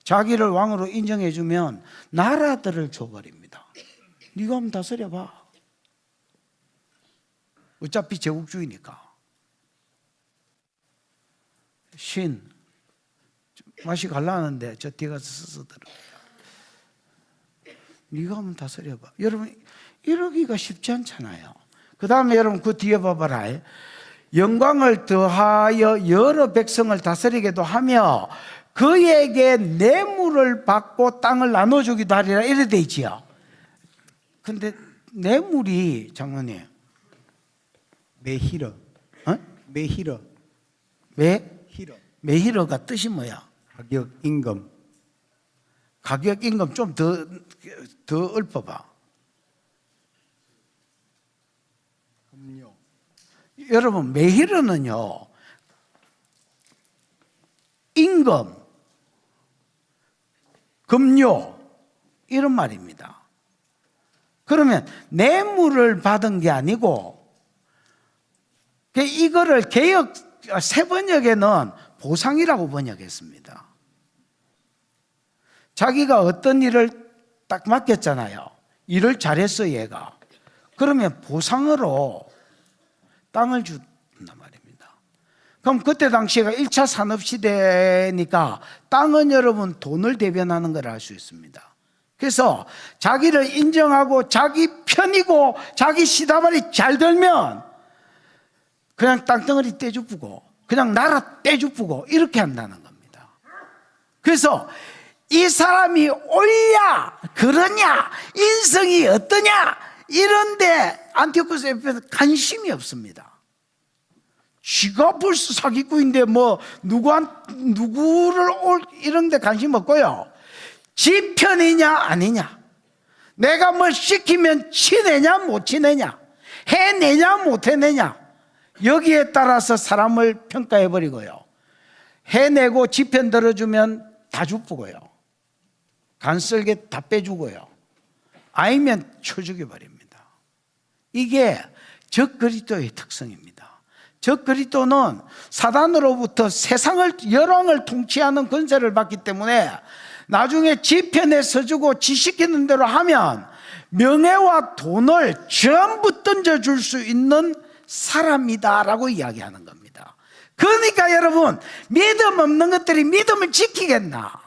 자기를 왕으로 인정해주면 나라들을 줘버립니다. 네가 한번 다스려봐. 어차피 제국주의니까. 맛이 갈라하는데 저 뒤에 가서 쓰더라고요. 네가 한번 다스려봐. 여러분, 이러기가 쉽지 않잖아요. 그 다음에 여러분 그 뒤에 봐봐라. 영광을 더하여 여러 백성을 다스리게도 하며 그에게 뇌물을 받고 땅을 나눠주기도 하리라 이래 돼 있지요. 근데 뇌물이 장로님 메히러. 어? 메히러. 히러. 메히러가 뜻이 뭐야? 가격, 임금. 가격, 임금 좀 더 읊어봐. 금요. 여러분, 메히러는요, 임금, 금요 이런 말입니다. 그러면 뇌물을 받은 게 아니고 이거를 개역 새 번역에는 보상이라고 번역했습니다. 자기가 어떤 일을 딱 맡겼잖아요. 일을 잘했어 얘가. 그러면 보상으로 땅을 준단 말입니다. 그럼 그때 당시가 1차 산업시대니까 땅은 여러분 돈을 대변하는 걸 알 수 있습니다. 그래서 자기를 인정하고 자기 편이고 자기 시다발이 잘 들면 그냥 땅덩어리 떼주고 그냥 나라 떼주고 이렇게 한다는 겁니다. 그래서 이 사람이 옳냐 그러냐 인성이 어떠냐 이런데 안티오쿠스 에피파네스는 관심이 없습니다. 지가 벌써 사기꾼인데 뭐 누구를 이런 데 관심 없고요. 지 편이냐 아니냐, 내가 뭘 시키면 치내냐 못 치내냐, 해내냐 못 해내냐, 여기에 따라서 사람을 평가해 버리고요. 해내고 지 편 들어주면 다 죽고요, 간쓸게 다 빼주고요, 아니면 쳐 죽여버립니다. 이게 적그리스도의 특성입니다. 적그리스도는 사단으로부터 세상을, 열왕을 통치하는 권세를 받기 때문에 나중에 지 편에 서주고 지 시키는 대로 하면 명예와 돈을 전부 던져줄 수 있는 사람이다라고 이야기하는 겁니다. 그러니까 여러분, 믿음 없는 것들이 믿음을 지키겠나?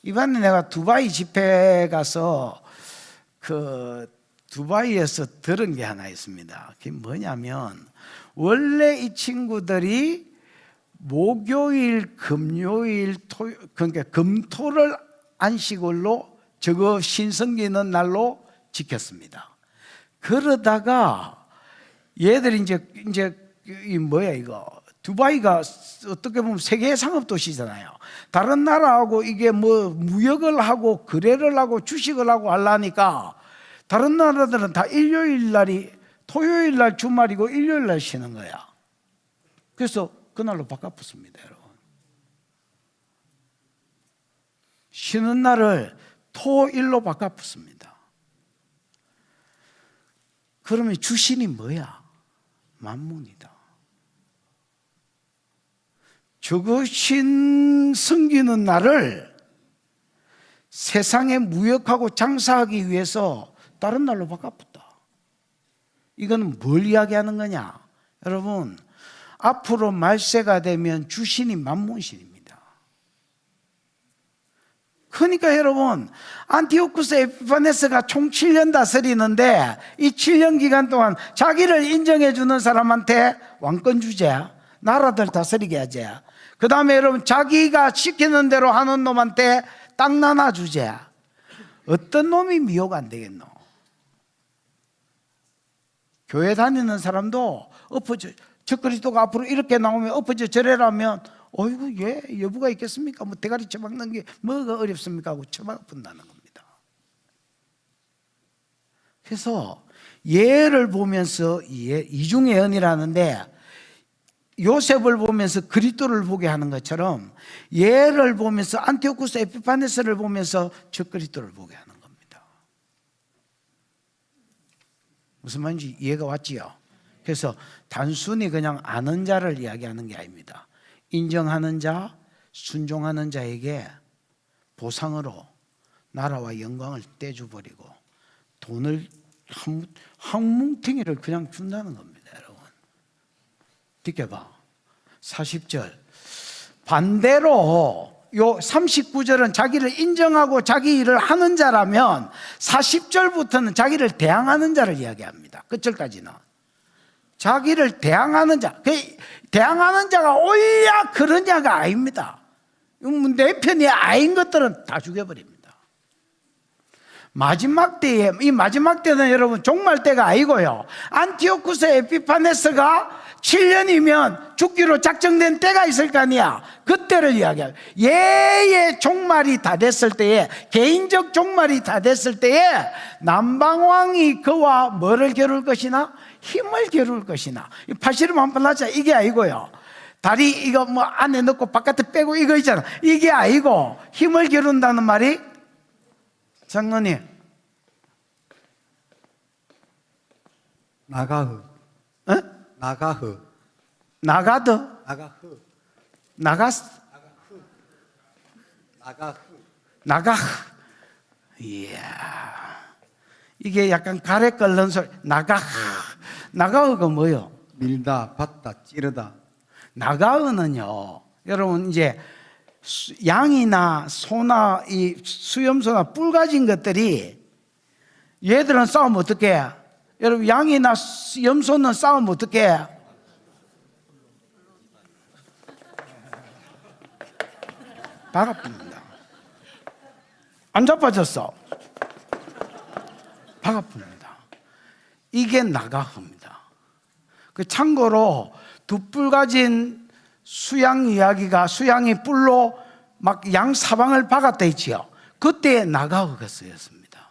이번에 내가 두바이 집회 가서 두바이에서 들은 게 하나 있습니다. 그게 뭐냐면, 원래 이 친구들이 목요일, 금요일, 그러니까 금토를 안식일로 저거 신성기는 날로 지켰습니다. 그러다가 얘들이 이제 이 뭐야 이거, 두바이가 어떻게 보면 세계 상업 도시잖아요. 다른 나라하고 이게 뭐 무역을 하고 거래를 하고 주식을 하고 하려니까 다른 나라들은 다 일요일 날이, 토요일 날 주말이고 일요일 날 쉬는 거야. 그래서 그날로 바꿔붙습니다, 여러분. 쉬는 날을 토일로 바꿔붙습니다. 그러면 주신이 뭐야? 만문이다. 저거 신 섬기는 날을 세상에 무역하고 장사하기 위해서 다른 날로 바꿔붙다. 이건 뭘 이야기하는 거냐? 여러분, 앞으로 말세가 되면 주신이 만문신입니다. 그러니까 여러분, 안티오쿠스 에피파네스가 총 7년 다스리는데 이 7년 기간 동안 자기를 인정해 주는 사람한테 왕권 주제, 나라들 다스리게 하지. 그 다음에 여러분, 자기가 시키는 대로 하는 놈한테 땅 나눠 주제. 어떤 놈이 미혹 안 되겠노? 교회 다니는 사람도 엎어져, 적그리스도가 앞으로 이렇게 나오면 엎어져 절해라면 어이구, 예, 여부가 있겠습니까? 뭐 대가리 쳐박는 게 뭐가 어렵습니까? 하고 쳐박는다는 겁니다. 그래서 예를 보면서 이중의 연이라는데, 요셉을 보면서 그리스도를 보게 하는 것처럼 예를 보면서 안티오쿠스 에피파네스를 보면서 적그리스도를 보게 하는 겁니다. 무슨 말인지 이해가 왔지요? 그래서 단순히 그냥 아는 자를 이야기하는 게 아닙니다. 인정하는 자, 순종하는 자에게 보상으로 나라와 영광을 떼줘버리고 돈을 한 뭉탱이를 그냥 준다는 겁니다. 여러분, 느껴봐. 40절 반대로 요 39절은 자기를 인정하고 자기 일을 하는 자라면 40절부터는 자기를 대항하는 자를 이야기합니다. 끝절까지는 자기를 대항하는 자, 대항하는 자가 옳냐 그러냐가 아닙니다. 내 편이 아닌 것들은 다 죽여버립니다. 마지막 때에, 이 마지막 때는 여러분 종말 때가 아니고요, 안티오쿠스 에피파네스가 7년이면 죽기로 작정된 때가 있을 거 아니야. 그때를 이야기해요. 예의 종말이 다 됐을 때에, 개인적 종말이 다 됐을 때에 남방왕이 그와 뭐를 겨룰 것이나 힘을 겨룰 것이나, 팔씨름 한번 하자 이게 아니고요, 다리 이거 뭐 안에 넣고 바깥에 빼고 이거 있잖아, 이게 아니고 힘을 겨룬다는 말이, 장로님, 나가흐. 어? 나가흐. 나가드? 나가흐. 나가스? 나가흐. 나가흐. 이야, 이게 약간 가래 끓는 소리. 나가흐. 나가흐가 뭐요? 밀다, 받다, 찌르다. 나가흐는요, 여러분 이제 양이나 소나 이 수염소나 뿔 가진 것들이, 얘들은 싸우면 어떻게 해? 여러분, 양이나 염소는 싸우면 어떻게 해? 박아쁩니다. 안 자빠졌어. 박아풉니다. 이게 나가흐입니다. 그 참고로 두 뿔 가진 수양 이야기가 수양이 뿔로 막 양 사방을 박았다 했지요. 그때 나가흐가 쓰였습니다.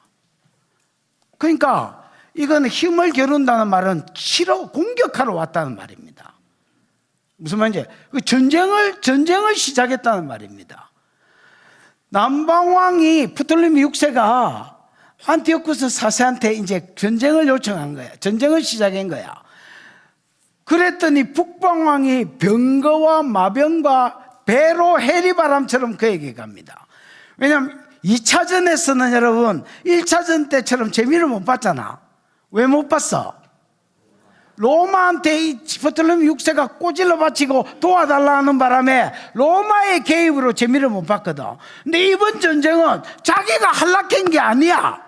그러니까 이건 힘을 겨룬다는 말은 치러 공격하러 왔다는 말입니다. 무슨 말인지 그 전쟁을 시작했다는 말입니다. 남방왕이 프톨레미 6세가 안티오쿠스 4세한테 이제 전쟁을 요청한 거야. 전쟁을 시작한 거야. 그랬더니 북방왕이 병거와 마병과 배로 해리바람처럼 그에게 갑니다. 왜냐하면 2차전에서는 여러분 1차전 때처럼 재미를 못 봤잖아. 왜 못 봤어? 로마한테 이 프톨레미 6세가 꼬질러 바치고 도와달라는 바람에 로마의 개입으로 재미를 못 봤거든. 근데 이번 전쟁은 자기가 한락한 게 아니야.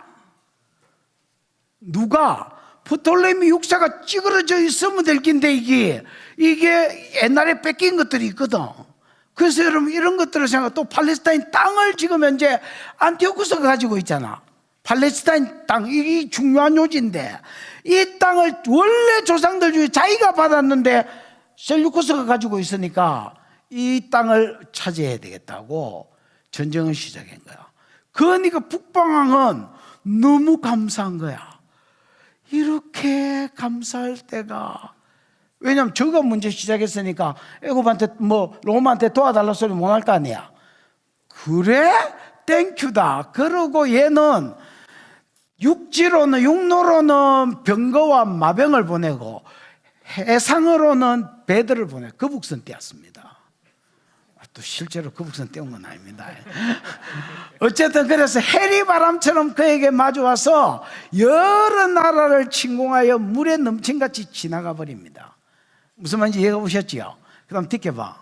누가? 프톨레미 6세가 찌그러져 있으면 될 긴데 이게 옛날에 뺏긴 것들이 있거든. 그래서 여러분 이런 것들을 생각하면 또 팔레스타인 땅을 지금 현재 안티오쿠스가 가지고 있잖아. 팔레스타인 땅, 이게 중요한 요지인데 이 땅을 원래 조상들 중에 자기가 받았는데 셀루쿠스가 가지고 있으니까 이 땅을 차지해야 되겠다고 전쟁을 시작한 거야. 그러니까 북방왕은 너무 감사한 거야. 이렇게 감사할 때가, 왜냐면 저가 문제 시작했으니까 애굽한테 뭐 로마한테 도와달라 소리 못 할 거 아니야. 그래? 땡큐다. 그러고 얘는 육로로는 병거와 마병을 보내고 해상으로는 배들을 보내 거북선 띄었습니다. 또 실제로 거북선 띄운 건 아닙니다. 어쨌든 그래서 해리바람처럼 그에게 마주와서 여러 나라를 침공하여 물에 넘친같이 지나가 버립니다. 무슨 말인지 이해가 오셨지요? 그 다음 뒷겨봐.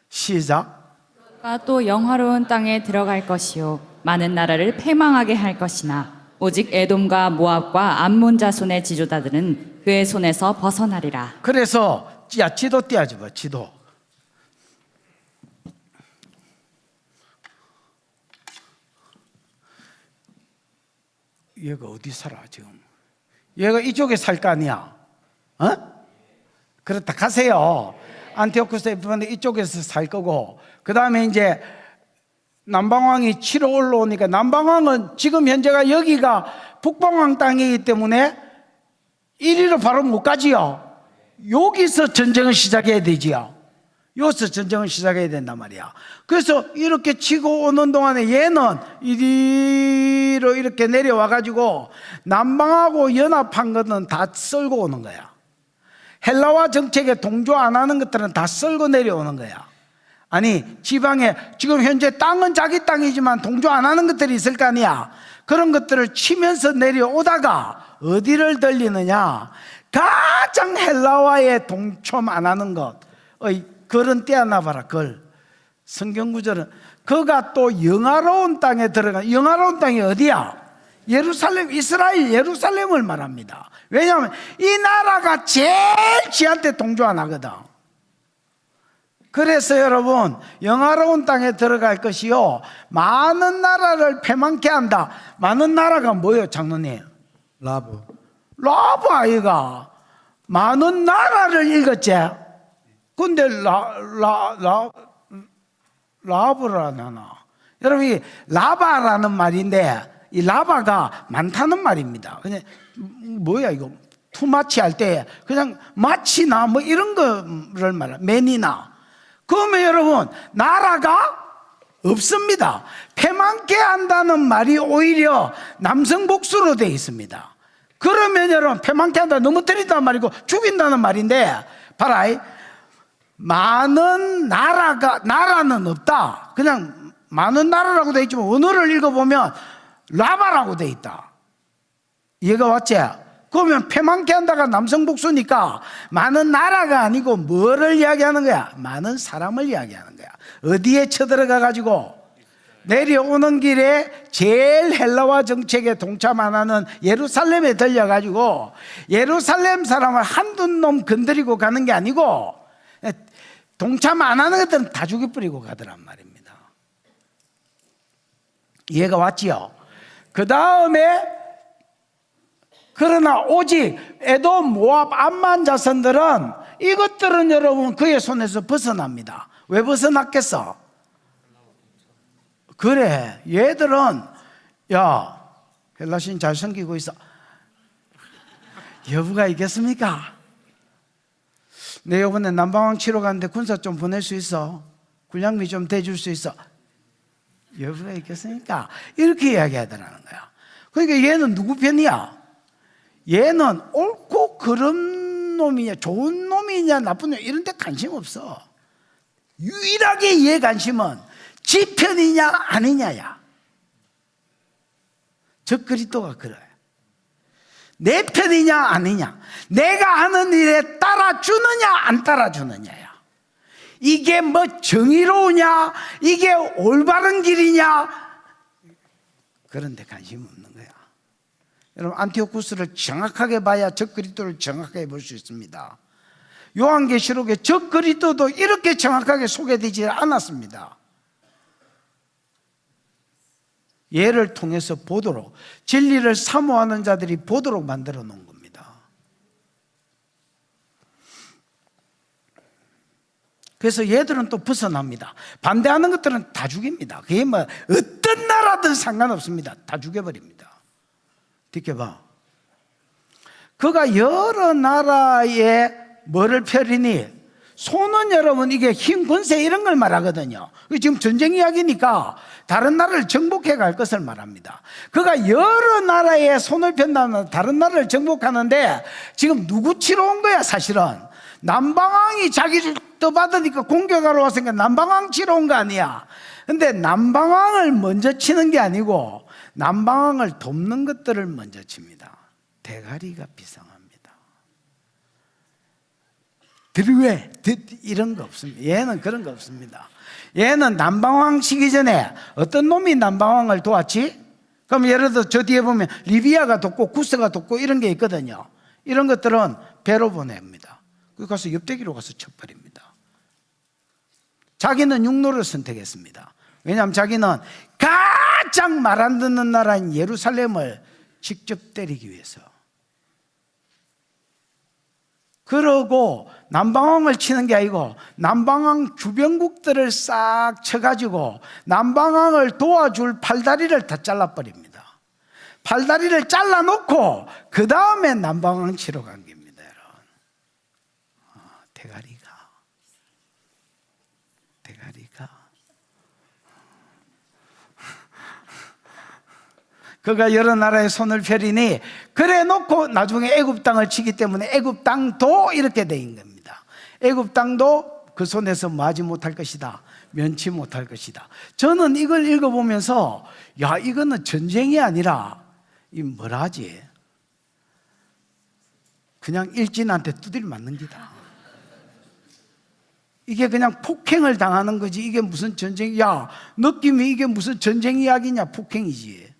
시작. 그가 또 영화로운 땅에 들어갈 것이요 많은 나라를 패망하게 할 것이나 오직 에돔과 모압과 암몬 자손의 지도자들은 그의 손에서 벗어나리라. 그래서 야 지도 띄워줘 봐. 지도. 얘가 어디 살아 지금? 얘가 이쪽에 살 거 아니야? 어? 그렇다 가세요. 안티오쿠스 이쪽에서 살 거고, 그 다음에 이제 남방왕이 치러 올라오니까, 남방왕은 지금 현재가 여기가 북방왕 땅이기 때문에 이리로 바로 못 가지요. 여기서 전쟁을 시작해야 되지요. 여기서 전쟁을 시작해야 된단 말이야. 그래서 이렇게 치고 오는 동안에 얘는 이리로 이렇게 내려와 가지고 남방하고 연합한 것은 다 썰고 오는 거야. 헬라와 정책에 동조 안 하는 것들은 다 썰고 내려오는 거야. 아니 지방에 지금 현재 땅은 자기 땅이지만 동조 안 하는 것들이 있을 거 아니야. 그런 것들을 치면서 내려오다가 어디를 들리느냐, 가장 헬라와의 동점 안 하는 것의 걸은 떼어놔봐라. 걸 성경 구절은 그가 또 영화로운 땅에 들어가. 영화로운 땅이 어디야? 예루살렘, 이스라엘 예루살렘을 말합니다. 왜냐하면 이 나라가 제일 지한테 동조 안 하거든. 그래서 여러분 영화로운 땅에 들어갈 것이요 많은 나라를 패망케 한다. 많은 나라가 뭐예요 장로님? 라브. 라브 아이가 많은 나라를 읽었지. 근데 라브라 나나. 여러분 이 라바라는 말인데 이 라바가 많다는 말입니다. 그냥 뭐야 이거 투마치 할 때 그냥 마치나 뭐 이런 거를 말해. 맨이나. 그러면 여러분 나라가 없습니다. 패망케 한다는 말이 오히려 남성 복수로 되어 있습니다. 그러면 여러분 패망케 한다 넘어뜨린다는 말이고 죽인다는 말인데 봐라. 많은 나라는 없다. 그냥 많은 나라라고 되어 있지만 언어를 읽어보면 라바라고 되어 있다. 이해가 왔지? 그러면 패망케 한다가 남성 복수니까 많은 나라가 아니고 뭐를 이야기하는 거야? 많은 사람을 이야기하는 거야. 어디에 쳐들어가 가지고 내려오는 길에 제일 헬라와 정책에 동참 안 하는 예루살렘에 들려가지고 예루살렘 사람을 한두 놈 건드리고 가는 게 아니고 동참 안 하는 것들은 다 죽여버리고 가더란 말입니다. 이해가 왔지요? 그 다음에 그러나 오직 에돔, 모압, 암만 자손들은 이것들은 여러분 그의 손에서 벗어납니다. 왜 벗어났겠어? 그래, 얘들은 야 헬라신 잘 섬기고 있어. 여부가 있겠습니까? 내 이번에 남방왕 치러 가는데 군사 좀 보낼 수 있어? 군량미 좀 대줄 수 있어? 여부가 있겠습니까? 이렇게 이야기하더라는 거야. 그러니까 얘는 누구 편이야? 얘는 옳고 그른 놈이냐, 좋은 놈이냐, 나쁜 놈이냐 이런 데 관심 없어. 유일하게 얘 관심은 지 편이냐 아니냐야. 저 그리스도가 그래. 내 편이냐 아니냐, 내가 하는 일에 따라주느냐 안 따라주느냐야. 이게 뭐 정의로우냐, 이게 올바른 길이냐, 그런 데 관심 없는 거야. 여러분 안티오쿠스를 정확하게 봐야 적그리스도를 정확하게 볼 수 있습니다. 요한계시록에 적그리스도도 이렇게 정확하게 소개되지 않았습니다. 얘를 통해서 보도록, 진리를 사모하는 자들이 보도록 만들어 놓은 겁니다. 그래서 얘들은 또 벗어납니다. 반대하는 것들은 다 죽입니다. 그게 뭐 어떤 나라든 상관없습니다. 다 죽여버립니다. 느껴봐. 그가 여러 나라에 뭐를 펴리니, 손은 여러분 이게 힘, 권세 이런 걸 말하거든요. 지금 전쟁 이야기니까 다른 나라를 정복해 갈 것을 말합니다. 그가 여러 나라에 손을 편다면 다른 나라를 정복하는데 지금 누구 치러 온 거야? 사실은 남방왕이 자기를 떠받으니까 공격하러 왔으니까 남방왕 치러 온 거 아니야. 근데 남방왕을 먼저 치는 게 아니고 남방왕을 돕는 것들을 먼저 칩니다. 대가리가 비상합니다. 왜? 이런 거 없습니다. 얘는 그런 거 없습니다. 얘는 남방왕 치기 전에 어떤 놈이 남방왕을 도왔지? 그럼 예를 들어 저 뒤에 보면 리비아가 돕고 구스가 돕고 이런 게 있거든요. 이런 것들은 배로 보냅니다. 그 가서 옆대기로 가서 쳐버립니다. 자기는 육로를 선택했습니다. 왜냐하면 자기는 가장 말 안 듣는 나라인 예루살렘을 직접 때리기 위해서. 그러고 남방왕을 치는 게 아니고 남방왕 주변국들을 싹 쳐가지고 남방왕을 도와줄 팔다리를 다 잘라버립니다. 팔다리를 잘라놓고 그 다음에 남방왕 치러 간 겁니다. 여러분. 대가리가 그가 여러 나라의 손을 펴리니 그래 놓고 나중에 애굽 땅을 치기 때문에 애굽 땅도 이렇게 된 겁니다. 애굽 땅도 그 손에서 뭐하지 못할 것이다, 면치 못할 것이다. 저는 이걸 읽어보면서 야, 이거는 전쟁이 아니라 이 뭐라 하지, 그냥 일진한테 두드려 맞는 기다. 이게 그냥 폭행을 당하는 거지. 이게 무슨 전쟁이야? 느낌이 이게 무슨 전쟁 이야기냐? 폭행이지.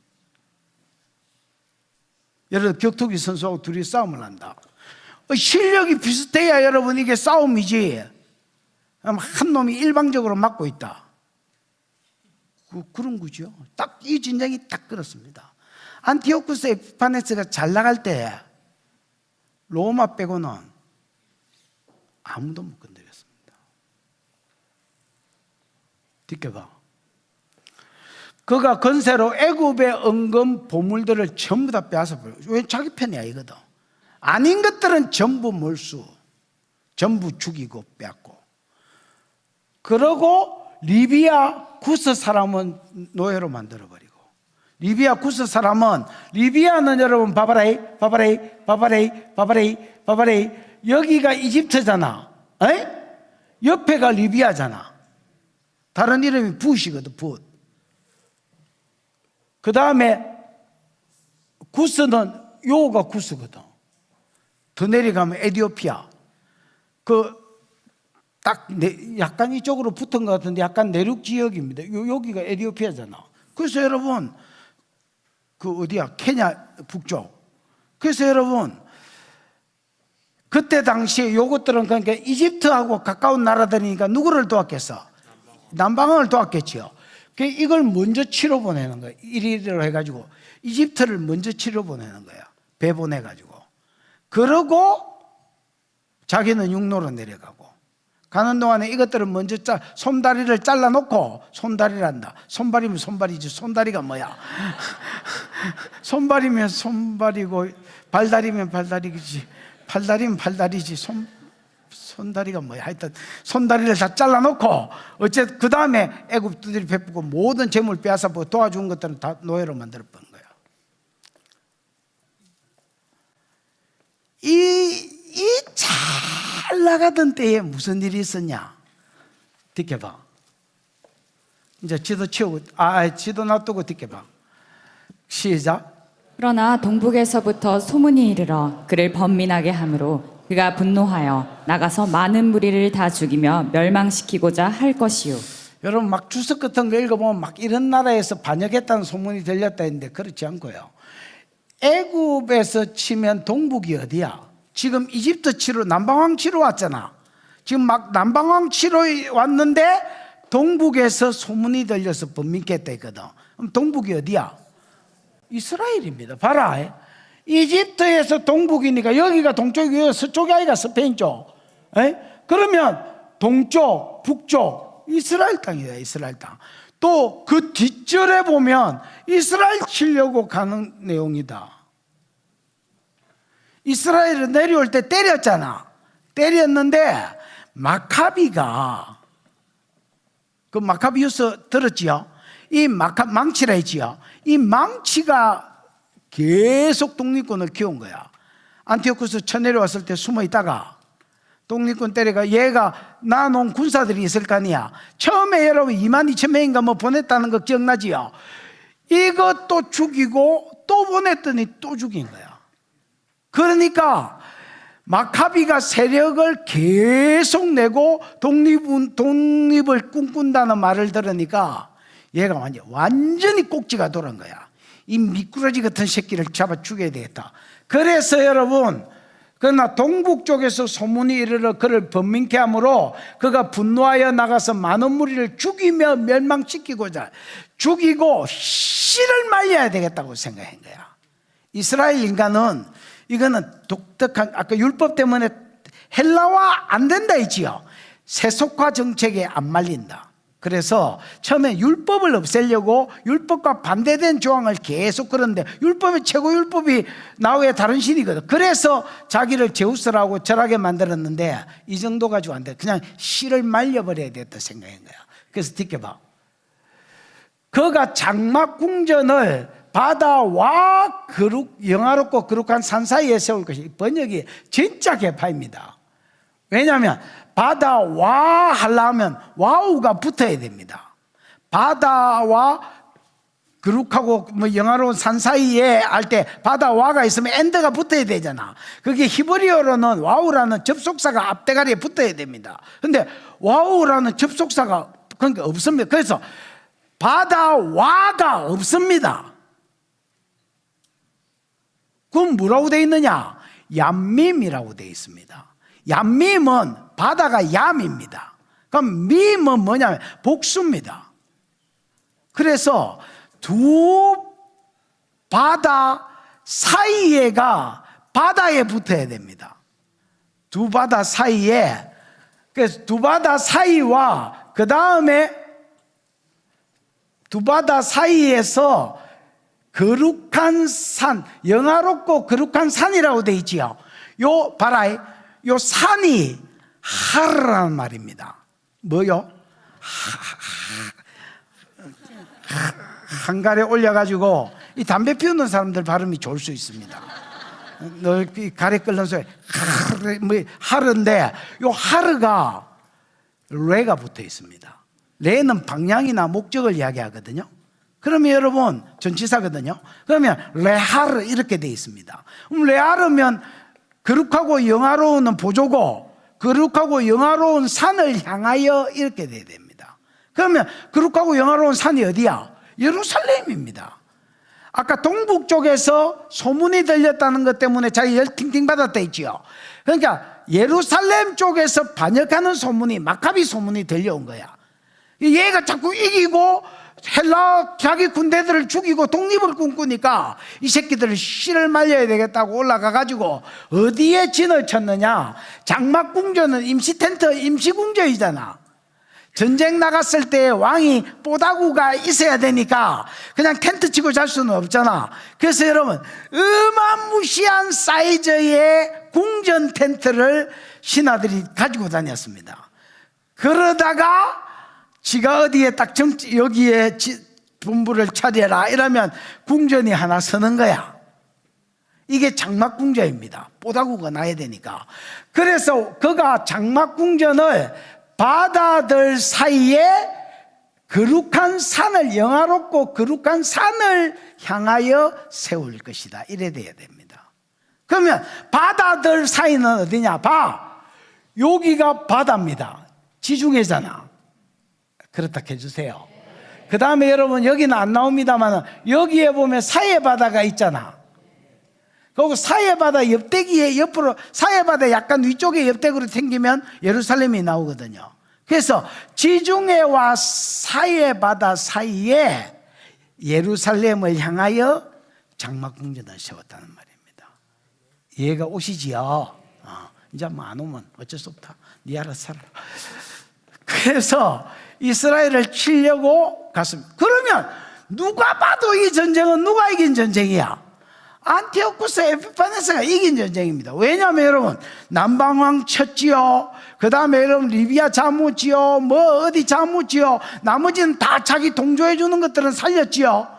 예를 들어 격투기 선수하고 둘이 싸움을 한다. 실력이 비슷해야 여러분 이게 싸움이지. 한 놈이 일방적으로 맞고 있다. 그런 거죠. 딱 이 전쟁이 딱 그렇습니다. 안티오쿠스 에피파네스가 잘 나갈 때 로마 빼고는 아무도 못 건드렸습니다. 느껴봐. 그가 건세로 애굽의 은금 보물들을 전부 다 빼앗아 버려요. 왜? 자기 편이 아니거든. 아닌 것들은 전부 몰수, 전부 죽이고 빼앗고. 그러고 리비아 구스 사람은 노예로 만들어버리고, 리비아 구스 사람은, 리비아는 여러분 바바레이 여기가 이집트잖아. 에이? 옆에가 리비아잖아. 다른 이름이 붓이거든. 붓. 그 다음에 구스는 요가 구스거든. 더 내려가면 에티오피아. 딱 약간 이쪽으로 붙은 것 같은데 약간 내륙 지역입니다. 여기가 에티오피아잖아. 그래서 여러분 어디야? 케냐 북쪽. 그래서 여러분 그때 당시에 요것들은 그러니까 이집트하고 가까운 나라들이니까 누구를 도왔겠어? 남방왕을 도왔겠지요. 이걸 먼저 치러 보내는 거예요. 1위로 해가지고 이집트를 먼저 치러 보내는 거예요. 배 보내가지고. 그러고 자기는 육로로 내려가고, 가는 동안에 이것들을 먼저 손다리를 잘라놓고, 손다리란다. 손발이면 손발이지, 손다리가 뭐야? 손발이면 손발이고, 발다리면 발다리지, 팔다리면 팔다리지, 손다리가 뭐야? 하여튼 손다리를 다 잘라놓고, 어쨌든 그 다음에 애굽들이 베푸고 모든 재물 빼앗아 도와준 것들은 다 노예로 만들어 본 거야. 이 잘 나가던 때에 무슨 일이 있었냐? 듣게봐. 이제 지도 치우고, 지도 놔두고 듣게봐. 시작. 그러나 동북에서부터 소문이 이르러 그를 번민하게 하므로 그가 분노하여 나가서 많은 무리를 다 죽이며 멸망시키고자 할 것이요. 여러분 막 주석 같은 거 읽어보면 막 이런 나라에서 반역했다는 소문이 들렸다 했는데 그렇지 않고요. 애굽에서 치면 동북이 어디야? 지금 이집트 치러 남방왕 치러 왔잖아. 지금 막 남방왕 치러 왔는데 동북에서 소문이 들려서 번민케 했다 했거든. 그럼 동북이 어디야? 이스라엘입니다. 봐라. 이집트에서 동북이니까 여기가 동쪽이고 서쪽이 아니가 스페인 쪽. 그러면 동쪽, 북쪽 이스라엘 땅이다. 이스라엘 땅. 또 그 뒷절에 보면 이스라엘 치려고 가는 내용이다. 이스라엘을 내려올 때 때렸잖아. 때렸는데 마카비가, 그 마카비우스 들었지요? 이 망치라 했지요? 이 망치가 계속 독립군을 키운 거야. 안티오쿠스 쳐내려왔을 때 숨어 있다가 독립군 때려가 얘가 나놓은 군사들이 있을 거 아니야. 처음에 여러분 22,000명인가 뭐 보냈다는 거 기억나지요? 이것도 죽이고 또 보냈더니 또 죽인 거야. 그러니까 마카비가 세력을 계속 내고 독립을 꿈꾼다는 말을 들으니까 얘가 완전히 꼭지가 돌아온 거야. 이 미꾸라지 같은 새끼를 잡아 죽여야 되겠다. 그래서 여러분, 그러나 동북 쪽에서 소문이 이르러 그를 번민케 하므로 그가 분노하여 나가서 많은 무리를 죽이며 멸망시키고자, 죽이고 씨를 말려야 되겠다고 생각한 거야. 이스라엘 인간은 이거는 독특한, 아까 율법 때문에 헬라화 안 된다 했지요. 세속화 정책에 안 말린다. 그래서 처음에 율법을 없애려고 율법과 반대된 조항을 계속 그러는데, 율법의 최고 율법이 나후에 다른 신이거든. 그래서 자기를 제우스라고 절하게 만들었는데 이 정도 가지고 안 돼. 그냥 씨를 말려버려야 되겠다 생각한 거야. 그래서 듣게봐. 그가 장막 궁전을 바다와 영화롭고 거룩한 산 사이에 세울 것이, 번역이 진짜 개파입니다. 왜냐하면 바다와 하려면 와우가 붙어야 됩니다. 바다와 거룩하고 뭐 영화로운 산 사이에 할 때 바다와가 있으면 엔드가 붙어야 되잖아. 그게 히브리어로는 와우라는 접속사가 앞대가리에 붙어야 됩니다. 근데 와우라는 접속사가 그러니까 없습니다. 그래서 바다와가 없습니다. 그럼 뭐라고 되어 있느냐? 얌밈이라고 되어 있습니다. 얌밈은 바다가 얌입니다. 그럼 밈은 뭐냐면 복수입니다. 그래서 두 바다 사이에가 바다에 붙어야 됩니다. 두 바다 사이에. 그래서 두 바다 사이와 그 다음에 두 바다 사이에서 거룩한 산, 영화롭고 거룩한 산이라고 되어 있지요. 요 봐라, 요 산이 하르라는 말입니다. 뭐요? 한갈에 올려가지고 이 담배 피우는 사람들 발음이 좋을 수 있습니다. 너 가래 끓는 소리 하르인데, 요 하르가 레가 붙어 있습니다. 레는 방향이나 목적을 이야기하거든요. 그러면 여러분 전치사거든요. 그러면 레하르 이렇게 되어 있습니다. 그럼 레하르면 거룩하고 영화로운 보조고, 거룩하고 영화로운 산을 향하여 이렇게 돼야 됩니다. 그러면 거룩하고 영화로운 산이 어디야? 예루살렘입니다. 아까 동북 쪽에서 소문이 들렸다는 것 때문에 자기 열 팅팅 받았다 했지요. 그러니까 예루살렘 쪽에서 반역하는 소문이, 마카비 소문이 들려온 거야. 얘가 자꾸 이기고 헬라 자기 군대들을 죽이고 독립을 꿈꾸니까 이 새끼들을 씨를 말려야 되겠다고 올라가 가지고 어디에 진을 쳤느냐? 장막궁전은 임시 텐트, 임시 궁전이잖아. 전쟁 나갔을 때 왕이 뽀다구가 있어야 되니까 그냥 텐트 치고 잘 수는 없잖아. 그래서 여러분, 어마무시한 사이즈의 궁전 텐트를 신하들이 가지고 다녔습니다. 그러다가 지가 어디에 딱 여기에 본부를 차려라 이러면 궁전이 하나 서는 거야. 이게 장막궁전입니다. 뽀다구가 나야 되니까. 그래서 그가 장막궁전을 바다들 사이에 거룩한 산을, 영화롭고 거룩한 산을 향하여 세울 것이다. 이래 돼야 됩니다. 그러면 바다들 사이는 어디냐? 여기가 바다입니다. 지중해잖아. 그렇다 해주세요. 그 다음에 여러분, 여기는 안 나옵니다만 여기에 보면 사해바다가 있잖아. 그리고 사해바다 옆대기에 옆으로, 사해바다 약간 위쪽에 옆대기로 당기면 예루살렘이 나오거든요. 그래서 지중해와 사해바다 사이에 예루살렘을 향하여 장막궁전을 세웠다는 말입니다. 이해가 오시지요? 이제 뭐 안 오면 어쩔 수 없다. 네 알아서 살아. 그래서 이스라엘을 치려고 갔습니다. 그러면 누가 봐도 이 전쟁은 누가 이긴 전쟁이야? 안티오쿠스 에피파네스가 이긴 전쟁입니다. 왜냐하면 여러분, 남방왕 쳤지요. 그 다음에 여러분 리비아 잡았지요. 뭐 어디 잡았지요. 나머지는 다 자기 동조해 주는 것들은 살렸지요.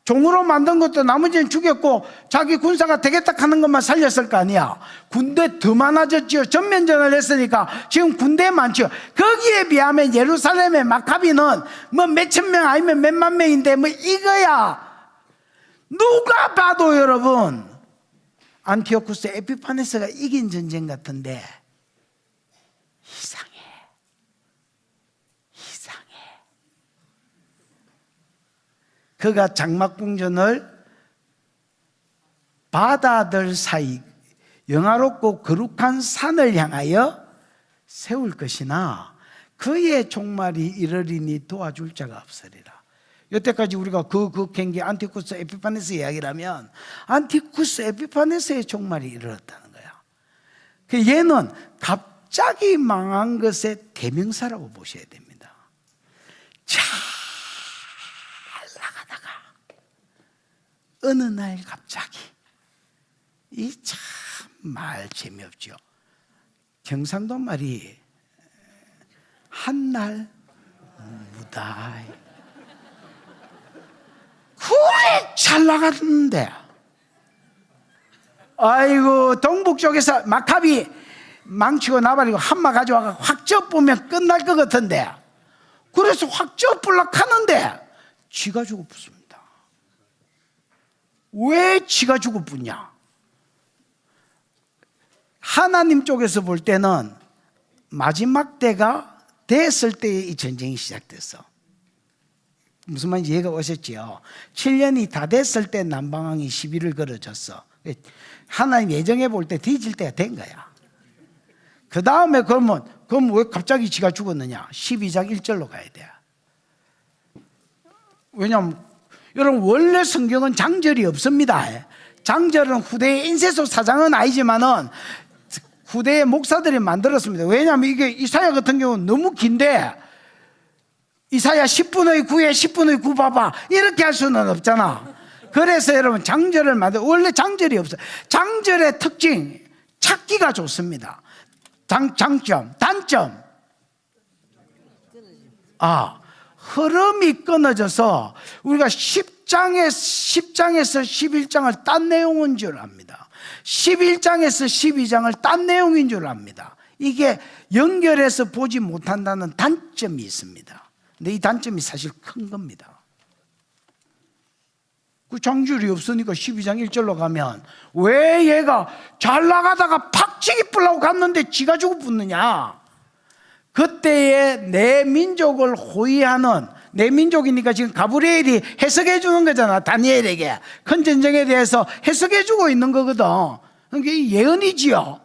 종으로 만든 것도 나머지는 죽였고 자기 군사가 되겠다 하는 것만 살렸을 거 아니야. 군대 더 많아졌지요. 전면전을 했으니까 지금 군대 많지요. 거기에 비하면 예루살렘의 마카비는 뭐 몇천 명 아니면 몇만 명인데 뭐 이거야. 누가 봐도 여러분, 안티오쿠스 에피파네스가 이긴 전쟁 같은데 이상해. 그가 장막궁전을 바다들 사이 영화롭고 거룩한 산을 향하여 세울 것이나 그의 종말이 이르리니 도와줄 자가 없으리라. 여태까지 우리가 그 경기 안티쿠스 에피파네스 이야기라면 안티쿠스 에피파네스의 종말이 이르렀다는 거야. 얘는 갑자기 망한 것의 대명사라고 보셔야 됩니다. 잘 나가다가 어느 날 갑자기, 이 참 말 재미없죠. 경상도 말이 한날 무다이. 그래 잘 나갔는데, 아이고 동북 쪽에서 마카비 망치고 나발이고 한마 가져와가 확 쪄보면 끝날 것 같은데, 그래서 확 쪄불락 하는데 지가 죽어 붙습니다. 왜 지가 죽어 붙냐? 하나님 쪽에서 볼 때는 마지막 때가 됐을 때에 이 전쟁이 시작됐어. 무슨 말인지 이해가 오셨지요? 7년이 다 됐을 때 남방왕이 시비를 걸어줬어. 하나님 예정해 볼 때 뒤질 때가 된 거야. 그 다음에 그럼 왜 갑자기 지가 죽었느냐? 12장 1절로 가야 돼. 왜냐하면 여러분, 원래 성경은 장절이 없습니다. 장절은 후대의 인쇄소 사장은 아니지만은 후대의 목사들이 만들었습니다. 왜냐하면 이게 이사야 같은 경우는 너무 긴데, 이사야 10분의 9에 10분의 9 봐봐 이렇게 할 수는 없잖아. 그래서 여러분 장절을 원래 장절이 없어요. 장절의 특징 찾기가 좋습니다. 장점, 단점, 흐름이 끊어져서 우리가 10장에서 11장을 딴 내용인 줄 압니다. 11장에서 12장을 딴 내용인 줄 압니다. 이게 연결해서 보지 못한다는 단점이 있습니다. 근데 이 단점이 사실 큰 겁니다. 그 장줄이 없으니까 12장 1절로 가면 왜 얘가 잘 나가다가 팍치기 뿌려고 갔는데 지가 주고 붙느냐? 그때에 내 민족을 호위하는, 내 민족이니까 지금 가브리엘이 해석해 주는 거잖아. 다니엘에게 큰 전쟁에 대해서 해석해 주고 있는 거거든. 그게 예언이지요.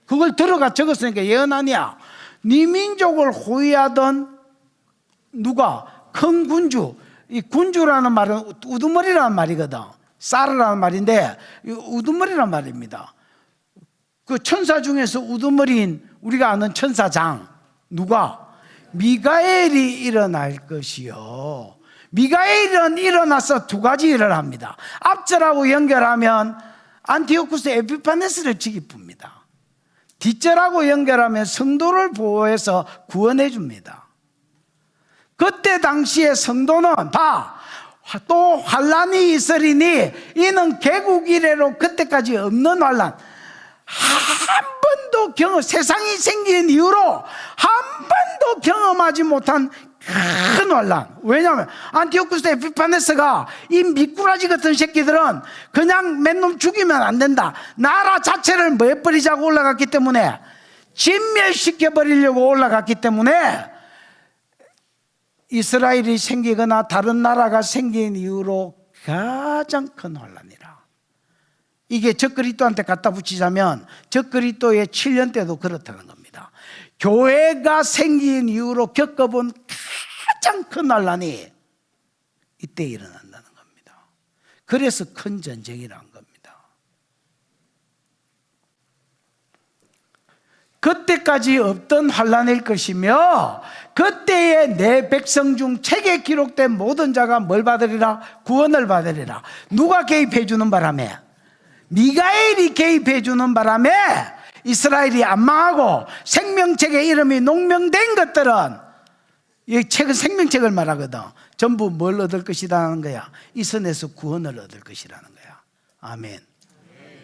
그걸 들어가 적었으니까 예언 아니야. 네 민족을 호위하던 누가? 큰 군주. 이 군주라는 말은 우두머리라는 말이거든. 사르라는 말인데 우두머리라는 말입니다. 그 천사 중에서 우두머리인 우리가 아는 천사장 누가? 미가엘이 일어날 것이요. 미가엘은 일어나서 두 가지 일을 합니다. 앞절하고 연결하면 안티오쿠스 에피파네스를 지기쁩니다. 뒷절하고 연결하면 성도를 보호해서 구원해 줍니다. 그때 당시에 성도는 또 환란이 있으리니 이는 개국 이래로 그때까지 없는 환란, 한 번도 세상이 생긴 이후로 한 번도 경험하지 못한 큰 환란. 왜냐하면 안티오쿠스 에피파네스가 이 미꾸라지 같은 새끼들은 그냥 맨놈 죽이면 안 된다, 나라 자체를 멸버리자고 올라갔기 때문에, 진멸시켜버리려고 올라갔기 때문에 이스라엘이 생기거나 다른 나라가 생긴 이후로 가장 큰 환란이라. 이게 적그리스도한테 갖다 붙이자면 적그리스도의 7년 때도 그렇다는 겁니다. 교회가 생긴 이후로 겪어본 가장 큰 환란이 이때 일어난다는 겁니다. 그래서 큰 전쟁이라는 겁니다. 그때까지 없던 환란일 것이며, 그때의 내 백성 중 책에 기록된 모든 자가 뭘 받으리라? 구원을 받으리라. 누가 개입해 주는 바람에? 미가엘이 개입해 주는 바람에 이스라엘이 안 망하고 생명책에 이름이 농명된 것들은, 이 책은 생명책을 말하거든. 전부 뭘 얻을 것이라는 거야? 이 선에서 구원을 얻을 것이라는 거야. 아멘.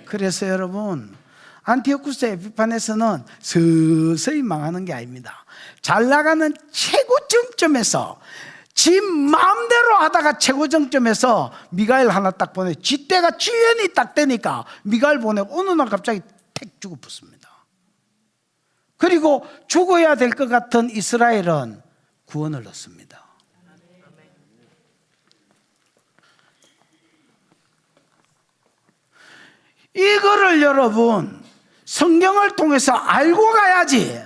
그래서 여러분, 안티오쿠스 에피파네스는 서서히 망하는 게 아닙니다. 잘 나가는 최고점점에서 지 마음대로 하다가 최고점점에서 미가엘 하나 딱 보내, 지 때가 7년이 딱 되니까 미가엘 보내고 어느 날 갑자기 택 죽어 붙습니다. 그리고 죽어야 될 것 같은 이스라엘은 구원을 얻습니다. 이거를 여러분 성경을 통해서 알고 가야지.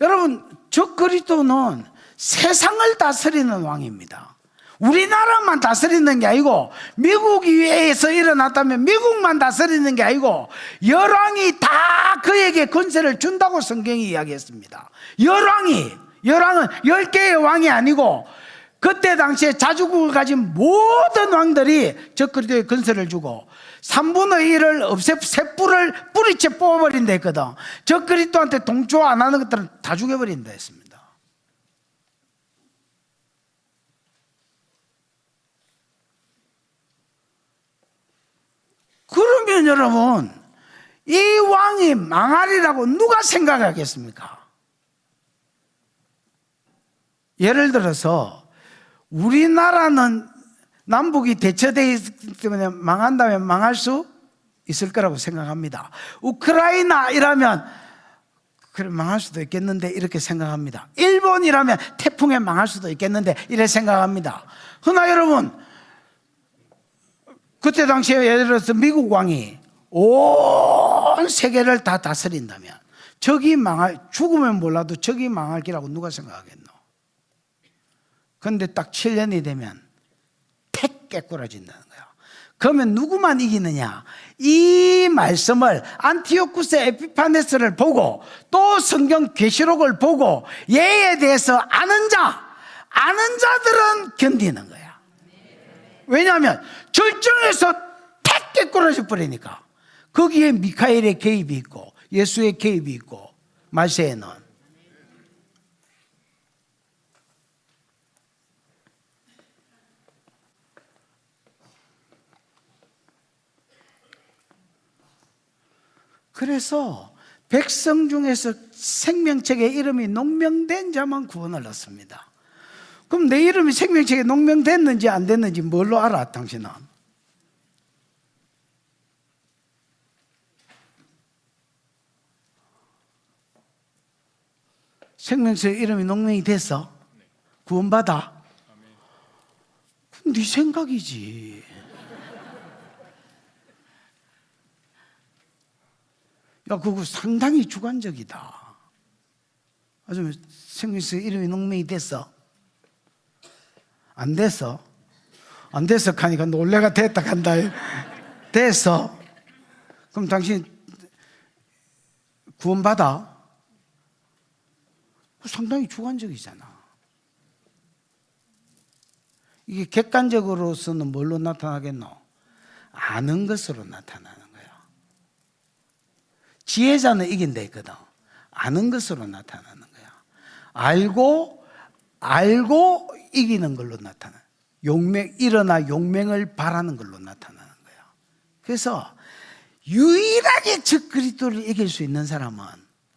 여러분, 적그리스도는 세상을 다스리는 왕입니다. 우리나라만 다스리는 게 아니고, 미국 위에서 일어났다면 미국만 다스리는 게 아니고 열왕이 다 그에게 권세를 준다고 성경이 이야기했습니다. 열왕은 10개의 왕이 아니고 그때 당시에 자주국을 가진 모든 왕들이 적그리스도에 권세를 주고 3분의 1을 셋불을 뿌리채 뽑아버린다 했거든. 적그리스도한테 동조 안 하는 것들은 다 죽여버린다 했습니다. 그러면 여러분, 이 왕이 망하리라고 누가 생각하겠습니까? 예를 들어서 우리나라는 남북이 대처되어 있기 때문에 망한다면 망할 수 있을 거라고 생각합니다. 우크라이나이라면 그래 망할 수도 있겠는데 이렇게 생각합니다. 일본이라면 태풍에 망할 수도 있겠는데 이렇게 생각합니다. 그러나 여러분, 그때 당시에 예를 들어서 미국 왕이 온 세계를 다 다스린다면 죽으면 몰라도 적이 망할 기라고 누가 생각하겠노? 그런데 딱 7년이 되면 택 깨꾸라진다는 거야. 그러면 누구만 이기느냐? 이 말씀을 안티오쿠스 에피파네스를 보고 또 성경 계시록을 보고 얘에 대해서 아는 자들은 견디는 거야. 왜냐하면 절정에서 탁 깨꾸러져 버리니까. 거기에 미카엘의 개입이 있고 예수의 개입이 있고 말세에는. 그래서 백성 중에서 생명책에 이름이 농명된 자만 구원을 얻습니다. 그럼 내 이름이 생명책에 농명됐는지 안 됐는지 뭘로 알아, 당신은? 생명책에 이름이 농명이 됐어? 구원받아? 그럼 네 생각이지. 야, 그거 상당히 주관적이다. 아주 생명에서 이름이 농명이 됐어? 안 됐어? 안 됐어 하니까 놀래가 됐다 간다. 됐어? 그럼 당신 구원받아? 상당히 주관적이잖아. 이게 객관적으로서는 뭘로 나타나겠노? 아는 것으로 나타나는 거야. 지혜자는 이긴다 했거든. 아는 것으로 나타나는 거야. 알고 이기는 걸로 나타나. 일어나 용맹을 바라는 걸로 나타나는 거야. 그래서 유일하게 저 그리스도를 이길 수 있는 사람은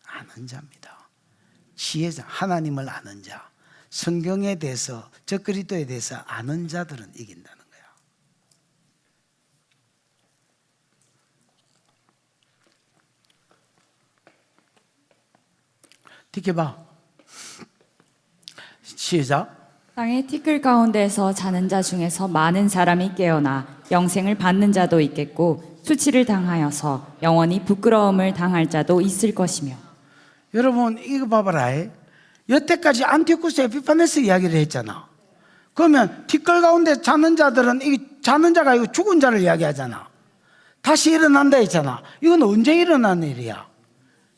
아는 자입니다. 지혜자, 하나님을 아는 자, 성경에 대해서, 저 그리스도에 대해서 아는 자들은 이긴다는 거야. 디켜봐. 시작. 땅의 티끌 가운데서 자는 자 중에서 많은 사람이 깨어나 영생을 받는 자도 있겠고 수치를 당하여서 영원히 부끄러움을 당할 자도 있을 것이며. 여러분 이거 봐봐라. 여태까지 안티오쿠스 에피파네스 이야기를 했잖아. 그러면 티끌 가운데 자는 자들은 이 자는 자가 이거 죽은 자를 이야기하잖아. 다시 일어난다 했잖아. 이건 언제 일어나는 일이야?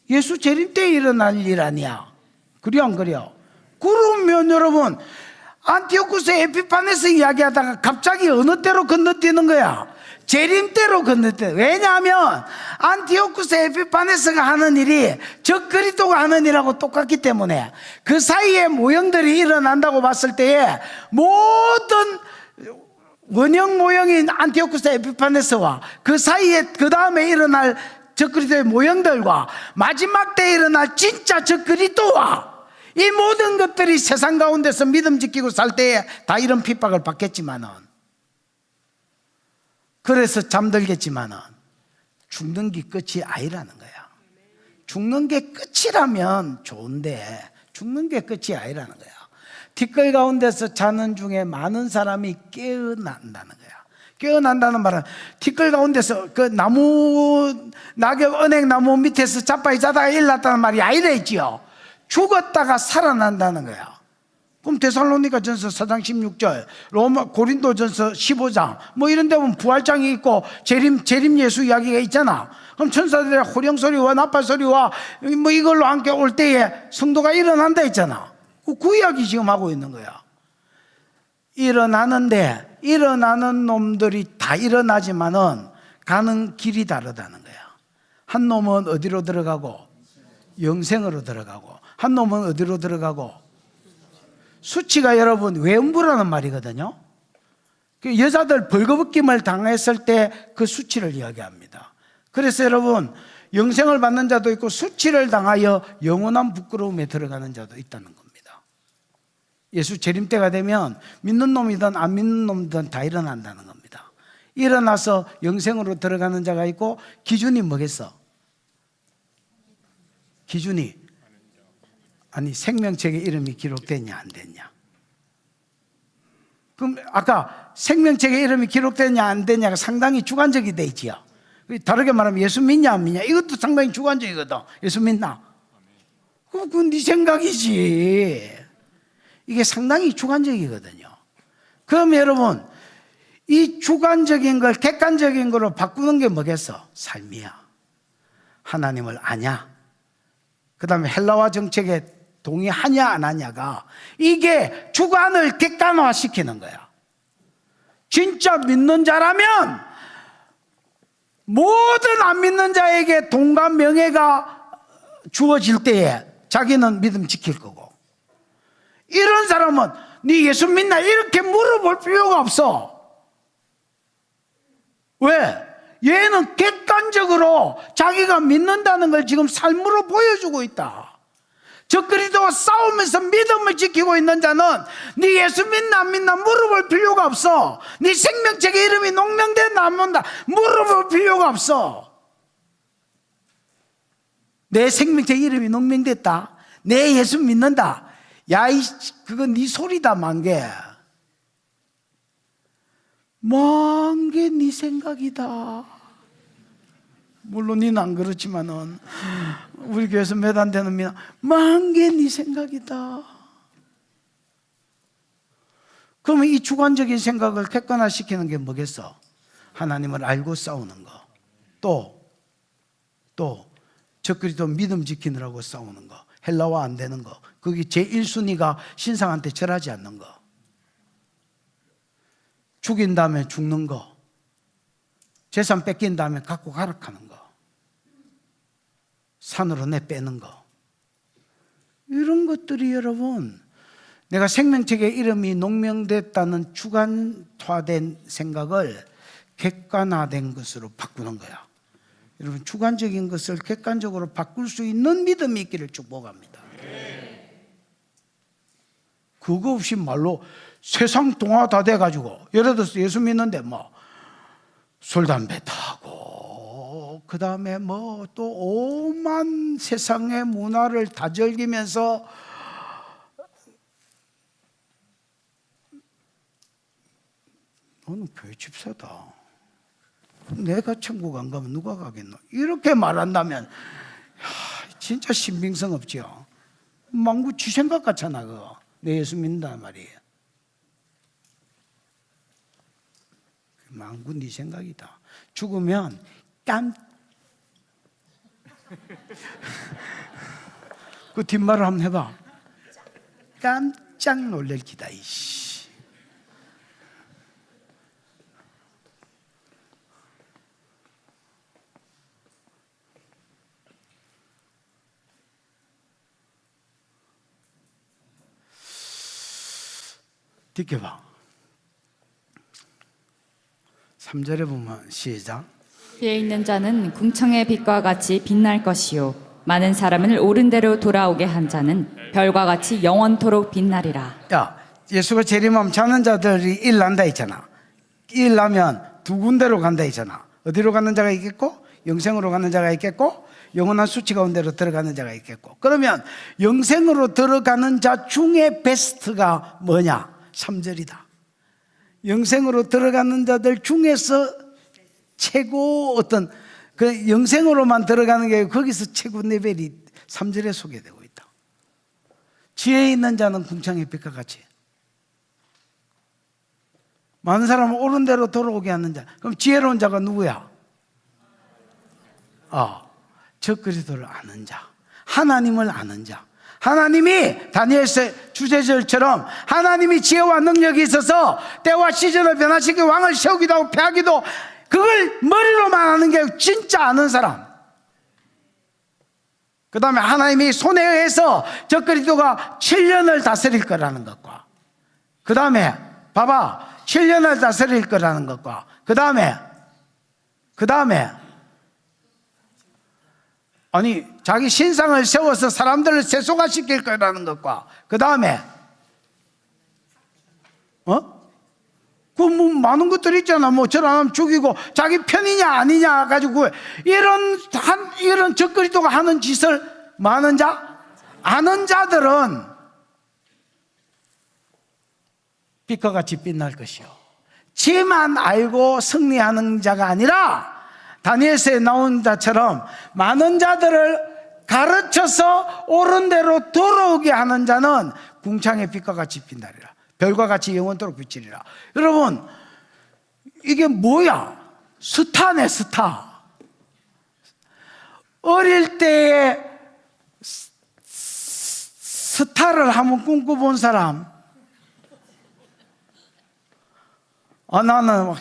예수 재림 때 일어날 일 아니야. 그래 안 그래요? 그러면 여러분 안티오쿠스 에피파네스 이야기하다가 갑자기 어느 때로 건너뛰는 거야? 재림 때로 건너뛰는. 왜냐하면 안티오쿠스 에피파네스가 하는 일이 저 그리스도가 하는 일하고 똑같기 때문에 그 사이에 모형들이 일어난다고 봤을 때에 모든 원형 모형인 안티오쿠스 에피파네스와 그 사이에 그 다음에 일어날 저 그리스도의 모형들과 마지막 때 일어날 진짜 저 그리스도와 이 모든 것들이 세상 가운데서 믿음 지키고 살 때에 다 이런 핍박을 받겠지만은, 그래서 잠들겠지만은 죽는 게 끝이 아니라는 거야. 죽는 게 끝이라면 좋은데 죽는 게 끝이 아니라는 거야. 티끌 가운데서 자는 중에 많은 사람이 깨어난다는 거야. 깨어난다는 말은 티끌 가운데서 그 나무 낙엽 은행나무 밑에서 자빠이 자다가 일어났다는 말이 아니라 했지요. 죽었다가 살아난다는 거야. 그럼 데살로니가 전서 4장 16절, 로마 고린도 전서 15장 뭐 이런 데 보면 부활장이 있고 재림 예수 이야기가 있잖아. 그럼 천사들의 호령소리와 나팔소리와 뭐 이걸로 함께 올 때에 성도가 일어난다 했잖아. 그 이야기 지금 하고 있는 거야. 일어나는데 일어나는 놈들이 다 일어나지만은 가는 길이 다르다는 거야. 한 놈은 어디로 들어가고? 영생으로 들어가고, 한 놈은 어디로 들어가고? 수치가 여러분 외음부라는 말이거든요. 여자들 벌거벗김을 당했을 때 그 수치를 이야기합니다. 그래서 여러분 영생을 받는 자도 있고 수치를 당하여 영원한 부끄러움에 들어가는 자도 있다는 겁니다. 예수 재림 때가 되면 믿는 놈이든 안 믿는 놈이든 다 일어난다는 겁니다. 일어나서 영생으로 들어가는 자가 있고, 기준이 뭐겠어? 기준이 아니 생명책에 이름이 기록됐냐 안 됐냐. 그럼 아까 생명책에 이름이 기록됐냐 안 됐냐가 상당히 주관적이 돼 있지요. 다르게 말하면 예수 믿냐 안 믿냐, 이것도 상당히 주관적이거든. 예수 믿나? 그건 네 생각이지. 이게 상당히 주관적이거든요. 그럼 여러분 이 주관적인 걸 객관적인 걸로 바꾸는 게 뭐겠어? 삶이야. 하나님을 아냐? 그 다음에 헬라와 정책에 동의하냐 안 하냐가, 이게 주관을 객관화시키는 거야. 진짜 믿는 자라면 모든 안 믿는 자에게 돈과 명예가 주어질 때에 자기는 믿음 지킬 거고, 이런 사람은 네 예수 믿나 이렇게 물어볼 필요가 없어. 왜? 얘는 객관적으로 자기가 믿는다는 걸 지금 삶으로 보여주고 있다. 저 그리스도와 싸우면서 믿음을 지키고 있는 자는 네 예수 믿나 안 믿나 물어볼 필요가 없어. 네 생명책에 이름이 농명됐나 안 된다 물어볼 필요가 없어. 내 생명책에 이름이 농명됐다, 내 예수 믿는다, 야 그건 네 소리다. 만개 네 생각이다. 물론 니는 안 그렇지만은 우리 교회에서 몇 안 되는 민아 만개 네 생각이다. 그러면 이 주관적인 생각을 객관화시키는 게 뭐겠어? 하나님을 알고 싸우는 거. 또 적그리스도 믿음 지키느라고 싸우는 거. 헬라화 안 되는 거. 그게 제1순위가 신상한테 절하지 않는 거. 죽인 다음에 죽는 거. 재산 뺏긴 다음에 갖고 가락하는 거. 산으로 내빼는 거. 이런 것들이 여러분, 내가 생명책의 이름이 농명됐다는 주관화된 생각을 객관화된 것으로 바꾸는 거야. 여러분, 주관적인 것을 객관적으로 바꿀 수 있는 믿음이 있기를 축복합니다. 그거 없이 말로 세상 동화 다 돼가지고, 예를 들어서 예수 믿는데 뭐 술 담배 타고 그 다음에 뭐 또 오만 세상의 문화를 다 즐기면서 너는 교회 집사다. 내가 천국 안 가면 누가 가겠노? 이렇게 말한다면 진짜 신빙성 없지요. 망구 지 생각 같잖아. 그거 내 예수 믿는단 말이에요. 망구 네 생각이다. 죽으면 그 뒷말을 한번 해봐. 깜짝 놀랄 기다. 이씨. 느껴봐. 3절에 보면 시작. 지혜 있는 자는 궁창의 빛과 같이 빛날 것이요 많은 사람을 옳은 대로 돌아오게 한 자는 별과 같이 영원토록 빛나리라. 야, 예수가 재림하면 자는 자들이 일난다 했잖아. 일나면 두 군데로 간다 했잖아. 어디로 가는 자가 있겠고, 영생으로 가는 자가 있겠고, 영원한 수치 가운데로 들어가는 자가 있겠고. 그러면 영생으로 들어가는 자 중에 베스트가 뭐냐? 3절이다. 영생으로 들어가는 자들 중에서 최고 어떤 그 영생으로만 들어가는 게 아니고 거기서 최고 레벨이 3절에 소개되고 있다. 지혜 있는 자는 궁창의 빛과 같이 많은 사람을 옳은 대로 돌아오게 하는 자. 그럼 지혜로운 자가 누구야? 적그리스도를 아는 자, 하나님을 아는 자. 하나님이 다니엘서의 주제절처럼 하나님이 지혜와 능력이 있어서 때와 시즌을 변화시키고 왕을 세우기도 하고 패하기도, 그걸 머리로만 아는 게 진짜 아는 사람. 그 다음에 하나님이 손에 의해서 적그리스도가 7년을 다스릴 거라는 것과, 그 다음에 봐봐, 7년을 다스릴 거라는 것과, 그 다음에 아니 자기 신상을 세워서 사람들을 세속화시킬 거라는 것과, 그 다음에 그 뭐 많은 것들이 있잖아. 뭐 저런 하면 죽이고 자기 편이냐 아니냐 가지고 이런 적그리스도가 하는 짓을 많은 자, 아는 자들은 빛과 같이 빛날 것이요 지만 알고 승리하는 자가 아니라 다니엘서에 나온 자처럼 많은 자들을 가르쳐서 옳은 대로 돌아오게 하는 자는 궁창의 빛과 같이 빛나리라. 별과 같이 영원토록 비치리라. 여러분, 이게 뭐야? 스타네, 스타. 어릴 때에 스타를 한번 꿈꿔본 사람. 나는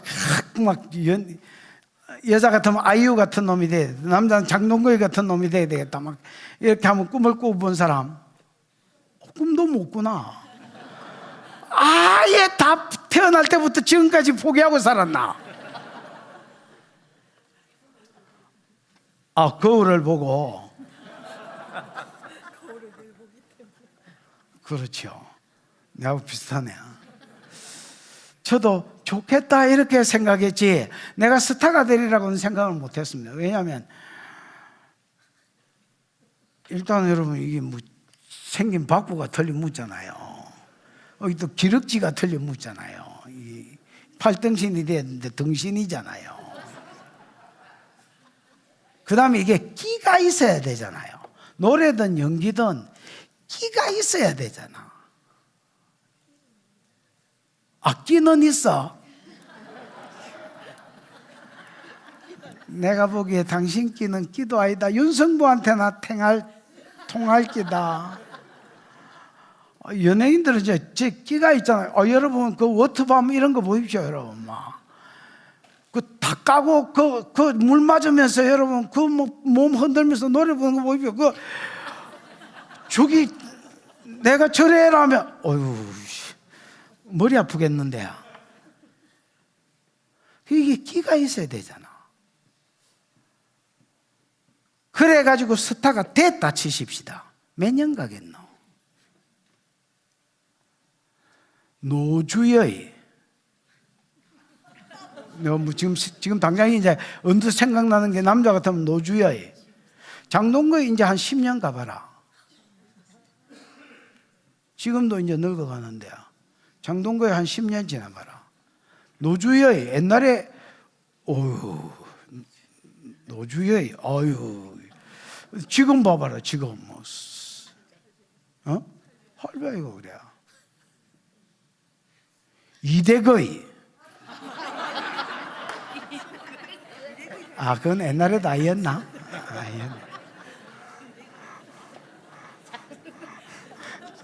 여자 같으면 아이유 같은 놈이 돼, 남자는 장동건이 같은 놈이 돼야 되겠다, 막 이렇게 한번 꿈을 꿔본 사람. 꿈도 못 꾸나? 아예 다 태어날 때부터 지금까지 포기하고 살았나? 거울을 보고. 그렇죠. 내하고 비슷하네. 저도 좋겠다 이렇게 생각했지 내가 스타가 되리라고는 생각을 못했습니다. 왜냐하면 일단 여러분, 이게 뭐 생긴 박부가 틀려 묻잖아요. 또 기럭지가 틀려 묻잖아요. 이 팔등신이 됐는데 등신이잖아요. 그 다음에 이게 끼가 있어야 되잖아요. 노래든 연기든 끼가 있어야 되잖아. 끼는 있어. 내가 보기에 당신 끼는 끼도 아니다. 윤성부한테나 통할 끼다. 연예인들은 제 끼가 있잖아요. 여러분 그 워터밤 이런 거 보십시오, 여러분. 그 다 까고 그 물 맞으면서 여러분 그 몸 흔들면서 노래 부르는 거 보십시오. 저기 내가 저래라면 어휴 머리 아프겠는데요. 이게 끼가 있어야 되잖아. 그래가지고 스타가 됐다 치십시다. 몇 년 가겠노? 노주의. 지금 당장 이제 언뜻 생각나는 게 남자 같으면 노주의. 장동건이 이제 한 10년 가봐라. 지금도 이제 늙어가는데 장동건이 한 10년 지나봐라. 노주의 옛날에 노주의 지금 봐봐라. 지금 할배이고 그래. 이대거이. 그건 옛날에도 아이였나?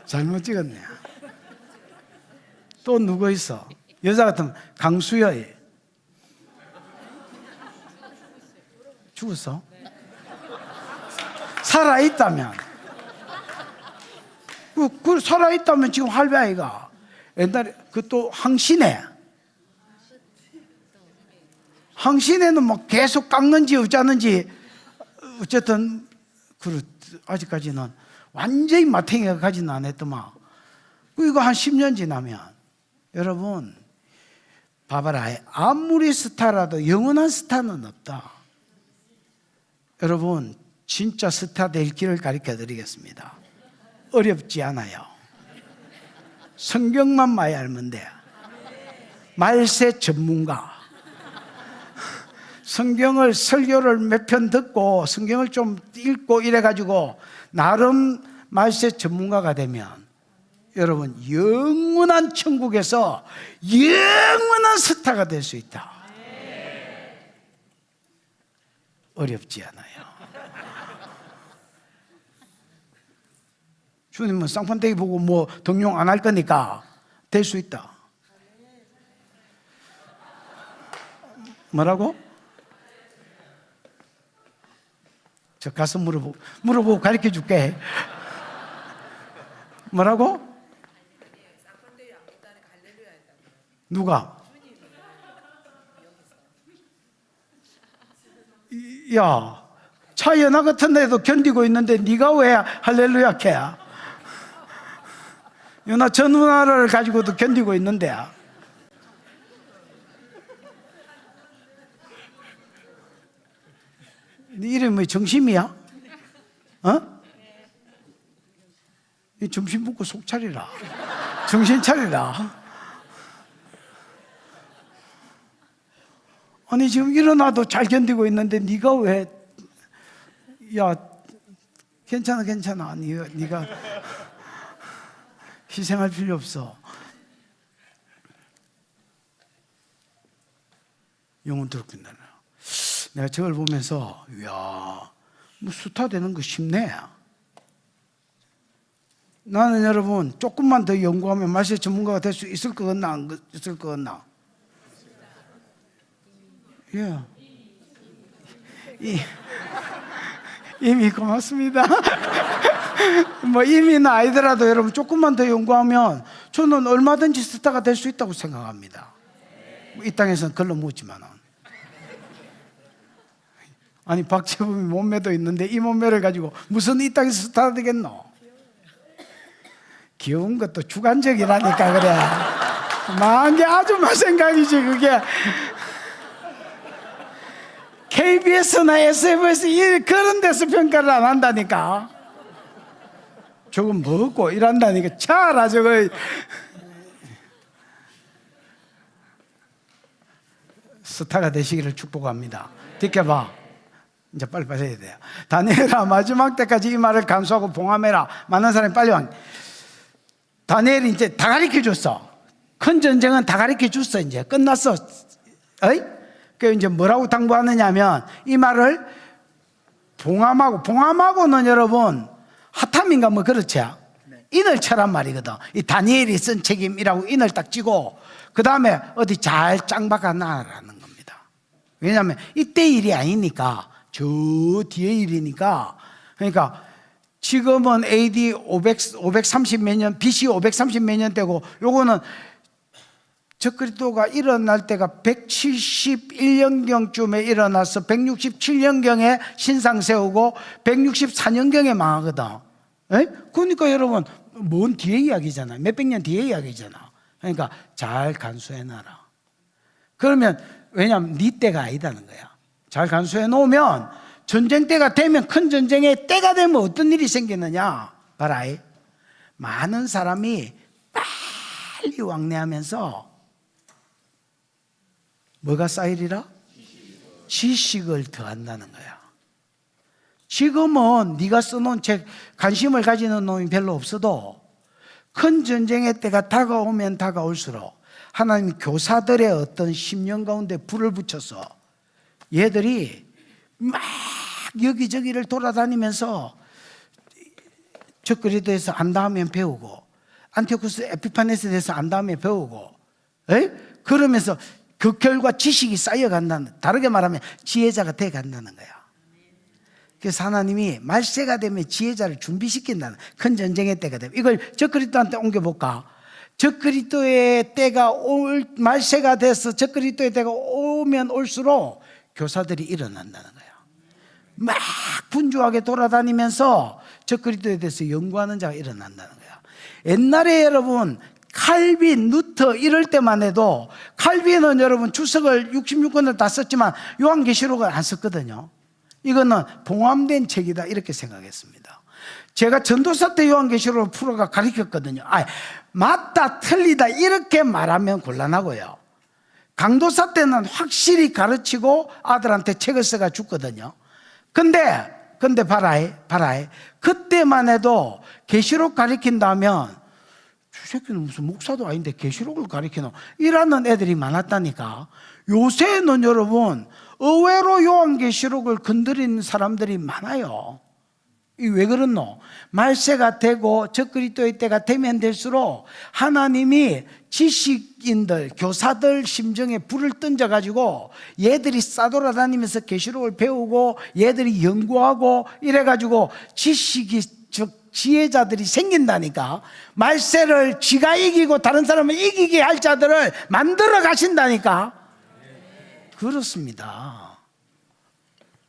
잘못 찍었네. 또 누구 있어? 여자 같으면 강수여이. 죽었어? 살아있다면 살아있다면 지금 할배 아이가. 옛날에 또 항신에는 뭐 계속 깎는지 어쩌는지 어쨌든 아직까지는 완전히 마탱이가 가지는 않았더만. 이거 한 10년 지나면 여러분 봐봐라. 아무리 스타라도 영원한 스타는 없다. 여러분 진짜 스타 될 길을 가르쳐 드리겠습니다. 어렵지 않아요. 성경만 많이 알면 돼. 말세 전문가. 성경을 설교를 몇 편 듣고 성경을 좀 읽고 이래가지고 나름 말세 전문가가 되면 여러분 영원한 천국에서 영원한 스타가 될 수 있다. 어렵지 않아요. 주님은 쌍판대기 보고 뭐 동용 안 할 거니까 될 수 있다. 뭐라고? 저 가서 물어보고 가르쳐 줄게. 뭐라고? 누가? 야, 차 연화 같은 데도 견디고 있는데 네가 왜 할렐루야 캐야? 연화 전문화를 가지고도 견디고 있는데. 네 이름이 정심이야? 이 점심 먹고 속 차리라. 정신 차리라. 아니 지금 일어나도 잘 견디고 있는데 네가 왜? 야, 괜찮아. 네가 희생할 필요 없어. 영혼토록 빛나라. 내가 저걸 보면서 이야, 뭐 스타 되는 거 쉽네. 나는 여러분 조금만 더 연구하면 말세 전문가가 될 수 있을 것 같나 안 있을 것 같나? 예. 이미 고맙습니다. 뭐 이미는 아니더라도 여러분 조금만 더 연구하면 저는 얼마든지 스타가 될 수 있다고 생각합니다. 이 땅에서는 글로 묻지만은. 아니 박재범이 몸매도 있는데 이 몸매를 가지고 무슨 이 땅에서 스타 되겠노? 귀여운 것도 주관적이라니까 그래. 만개 아줌마 생각이지 그게. KBS나 SBS 그런 데서 평가를 안 한다니까. 조금 먹고 이란다니까. 차라 저거. 스타가 되시기를 축복합니다. 지켜봐. 이제 빨리빨리 해야 돼요. 다니엘아, 마지막 때까지 이 말을 간수하고 봉함해라. 많은 사람이 빨리 왕. 다니엘이 이제 다 가르쳐 줬어. 큰 전쟁은 다 가르쳐 줬어. 이제 끝났어. 어이? 그 이제 뭐라고 당부하느냐 하면 이 말을 봉함하고는 여러분 하탐인가 뭐 그렇지. 인을 쳐란 말이거든. 이 다니엘이 쓴 책임이라고 인을 딱 찌고 그 다음에 어디 잘 짱박아 놔라는 겁니다. 왜냐하면 이때 일이 아니니까 저 뒤에 일이니까. 그러니까 지금은 AD 530 몇 년, BC 530 몇 년 되고 요거는 적그리스도가 일어날 때가 171년경쯤에 일어나서 167년경에 신상 세우고 164년경에 망하거든. 에? 그러니까 여러분 먼 뒤에 이야기잖아. 몇백 년 뒤에 이야기잖아. 그러니까 잘 간수해놔라. 그러면 왜냐하면 네 때가 아니다는 거야. 잘 간수해 놓으면 전쟁 때가 되면, 큰 전쟁의 때가 되면 어떤 일이 생기느냐 봐라. 많은 사람이 빨리 왕래하면서 뭐가 쌓이리라? 지식을 더한다는 거야. 지금은 네가 써놓은 책 관심을 가지는 놈이 별로 없어도 큰 전쟁의 때가 다가오면 다가올수록 하나님 교사들의 어떤 심령 가운데 불을 붙여서 얘들이 막 여기저기를 돌아다니면서 적그리스도에서 안다 하면 배우고 안티오쿠스 에피파네스에 대해서 안다 하면 배우고, 그러면서 그 결과 지식이 쌓여간다는, 다르게 말하면 지혜자가 돼 간다는 거야. 그래서 하나님이 말세가 되면 지혜자를 준비시킨다는, 큰 전쟁의 때가 되면. 이걸 적그리스도한테 옮겨볼까? 적그리스도의 때가 말세가 돼서 적그리스도의 때가 오면 올수록 교사들이 일어난다는 거야. 막 분주하게 돌아다니면서 적그리스도에 대해서 연구하는 자가 일어난다는 거야. 옛날에 여러분 칼빈, 루터 이럴 때만 해도, 칼빈은 여러분 주석을 66권을 다 썼지만 요한계시록을 안 썼거든요. 이거는 봉함된 책이다 이렇게 생각했습니다. 제가 전도사 때 요한계시록을 풀어가 가르쳤거든요. 맞다 틀리다 이렇게 말하면 곤란하고요, 강도사 때는 확실히 가르치고 아들한테 책을 써가 줬거든요. 근데 봐라. 그때만 해도 계시록 가르친다면 저 새끼는 무슨 목사도 아닌데 계시록을 가르치노 이라는 애들이 많았다니까. 요새는 여러분 의외로 요한계시록을 건드리는 사람들이 많아요. 이 왜 그렇노? 말세가 되고 적그리스도의 때가 되면 될수록 하나님이 지식인들, 교사들 심정에 불을 던져가지고 얘들이 싸돌아다니면서 계시록을 배우고 얘들이 연구하고 이래가지고 지식이, 즉 지혜자들이 생긴다니까. 말세를 지가 이기고 다른 사람을 이기게 할 자들을 만들어 가신다니까. 그렇습니다.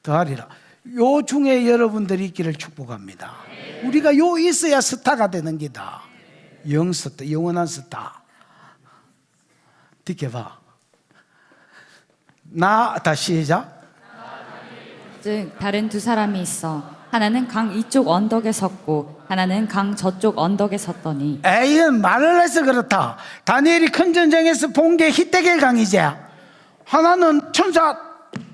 더하리라. 요 중에 여러분들이 있기를 축복합니다. 우리가 요 있어야 스타가 되는 기다. 영스타, 영원한 스타. 듣게봐. 다시 시작. 즉 다른 두 사람이 있어 하나는 강 이쪽 언덕에 섰고 하나는 강 저쪽 언덕에 섰더니. 이건 말을 해서 그렇다. 다니엘이 큰 전쟁에서 본 게 히데겔 강이지. 하나는 천사,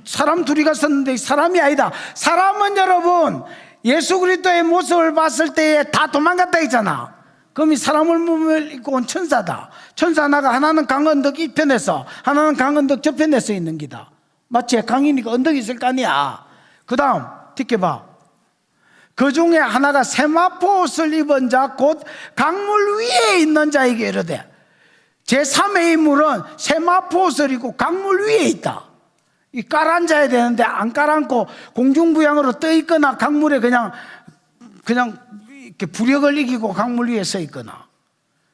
사람 둘이 갔었는데 사람이 아니다. 사람은 여러분 예수 그리스도의 모습을 봤을 때에 다 도망갔다 했잖아. 그럼 이 사람을 몸을 입고 온 천사다. 천사 하나가 하나는 강 언덕 이편에서 하나는 강 언덕 저편에 서 있는 기다. 맞지? 강이니까 언덕이 있을 거 아니야. 그 다음 듣게봐. 그 중에 하나가 세마포 옷을 입은 자 곧 강물 위에 있는 자에게 이르되, 제3의 인물은 세마포 옷을 입고 강물 위에 있다. 이 깔아앉아야 되는데 안 깔아앉고 공중부양으로 떠 있거나 강물에 그냥 이렇게 부력을 이기고 강물 위에 서 있거나.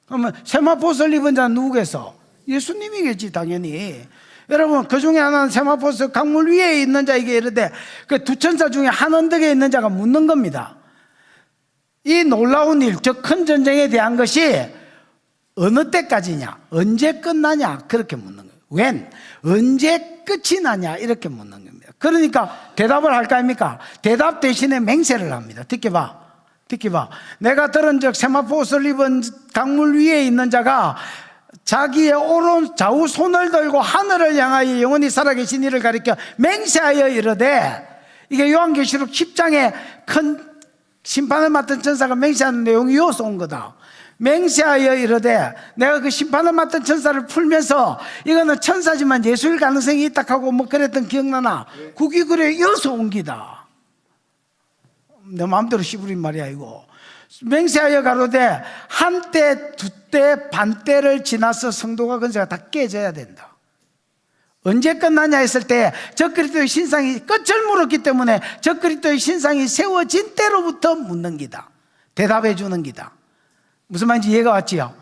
그러면 세마포 옷을 입은 자는 누구겠어? 예수님이겠지 당연히. 여러분 그 중에 하나는 세마포 옷을 강물 위에 있는 자에게 이르되, 그 두 천사 중에 한 언덕에 있는 자가 묻는 겁니다. 이 놀라운 일, 즉 큰 전쟁에 대한 것이 어느 때까지냐, 언제 끝나냐, 그렇게 묻는 거예요. 웬? 언제 끝이 나냐, 이렇게 묻는 겁니다. 그러니까 대답을 할 거 아닙니까? 대답 대신에 맹세를 합니다. 듣게봐. 내가 들은 적 세마포 옷을 입은 강물 위에 있는 자가 자기의 오른 좌우 손을 들고 하늘을 향하여 영원히 살아계신 이를 가리켜 맹세하여 이르되, 이게 요한계시록 10장에 큰 심판을 맡은 천사가 맹세하는 내용이 여기서 온 거다. 맹세하여 이르되 내가 그 심판을 맡은 천사를 풀면서 이거는 천사지만 예수일 가능성이 있다 하고 뭐 그랬던 기억나나? 그게 그래 여기서 온 기다. 내 마음대로 씹으린 말이야 이거. 맹세하여 가로되 한때 두때 반때를 지나서 성도가 건세가 다 깨져야 된다. 언제 끝나냐 했을 때 적그리스도의 신상이 끝을 물었기 때문에 적그리스도의 신상이 세워진 때로부터 묻는 기다. 대답해 주는 기다. 무슨 말인지 이해가 왔지요?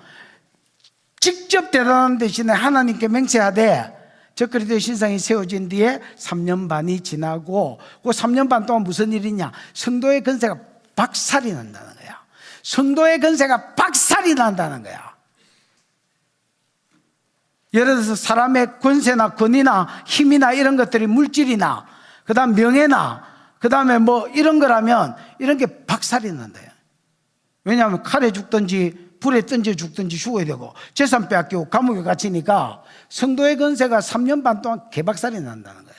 직접 대답하는 대신에 하나님께 맹세하되 적그리스도의 신상이 세워진 뒤에 3년 반이 지나고 그 3년 반 동안 무슨 일이 있냐? 성도의 건세가 박살이 난다는 거야. 성도의 건세가 박살이 난다는 거야. 예를 들어서 사람의 권세나 권위나 힘이나 이런 것들이 물질이나 그 다음 명예나 그 다음에 뭐 이런 거라면 이런 게 박살이 난다요. 왜냐하면 칼에 죽든지 불에 던져 죽든지 죽어야 되고 재산 빼앗기고 감옥에 갇히니까 성도의 건세가 3년 반 동안 개박살이 난다는 거야.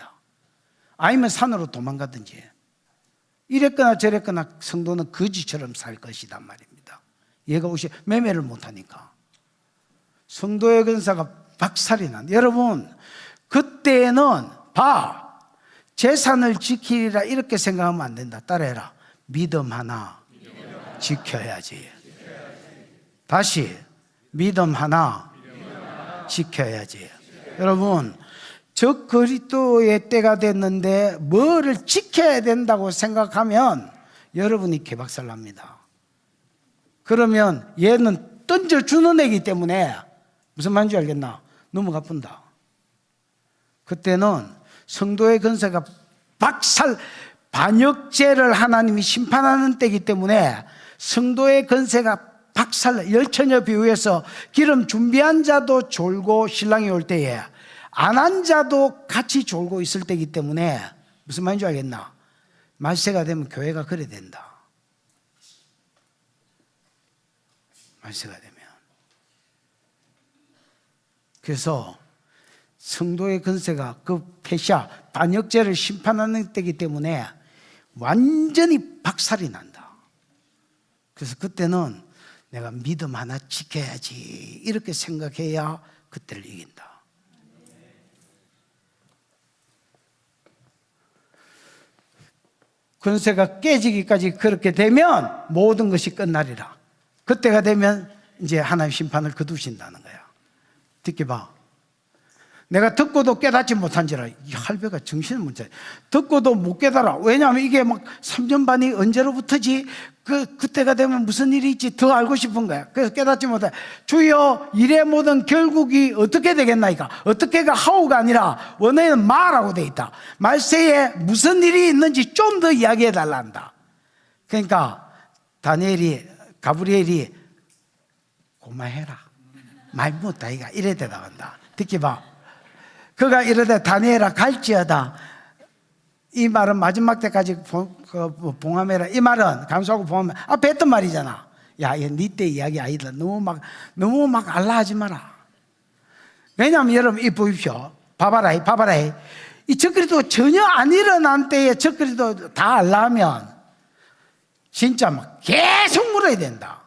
아니면 산으로 도망가든지 이랬거나 저랬거나 성도는 거지처럼 살 것이단 말입니다. 얘가 혹시 매매를 못하니까 성도의 건세가 박살이 난. 여러분 그때는 재산을 지키리라 이렇게 생각하면 안 된다. 따라해라. 믿음 하나 지켜야지. 다시 믿음 하나 지켜야지. 여러분 적그리스도의 때가 됐는데 뭐를 지켜야 된다고 생각하면 여러분이 개박살 납니다. 그러면 얘는 던져주는 애기 때문에 무슨 말인지 알겠나? 넘어가 본다. 그때는 성도의 건세가 반역죄를 하나님이 심판하는 때이기 때문에 성도의 건세가 박살, 열처녀 비유에서 기름 준비한 자도 졸고 신랑이 올 때에 안 한 자도 같이 졸고 있을 때이기 때문에 무슨 말인지 알겠나? 말세가 되면 교회가 그래 된다. 말세가 되면. 그래서 성도의 건세가 그 패샤, 반역죄를 심판하는 때이기 때문에 완전히 박살이 난다. 그래서 그때는 내가 믿음 하나 지켜야지 이렇게 생각해야 그때를 이긴다. 권세가 깨지기까지 그렇게 되면 모든 것이 끝나리라. 그때가 되면 이제 하나님 심판을 거두신다는 거야. 듣기 봐. 내가 듣고도 깨닫지 못한지라. 이 할배가 정신을 못 차려. 듣고도 못 깨달아. 왜냐하면 이게 막 3년 반이 언제로부터지? 그때가 되면 무슨 일이 있지? 더 알고 싶은 거야. 그래서 깨닫지 못해. 주여, 일의 모든 결국이 어떻게 되겠나이까? 어떻게가 하오가 아니라 원어에는 마라고 돼 있다. 말세에 무슨 일이 있는지 좀 더 이야기해 달라 한다. 그러니까 가브리엘이 고마해라. 말 못다 이가 이래 대답한다. 듣기 봐. 그가 이르되 다니엘아 갈지어다. 이 말은 마지막 때까지 봉함해라. 이 말은 감수하고 봉함해. 앞에 했던 말이잖아. 야, 니 때 이야기 아니다. 너무 막 알라하지 마라. 왜냐하면 여러분 이 보십시오. 봐봐라. 이 적그리스도 전혀 안 일어난 때에 적그리스도 다 알라하면 진짜 막 계속 물어야 된다.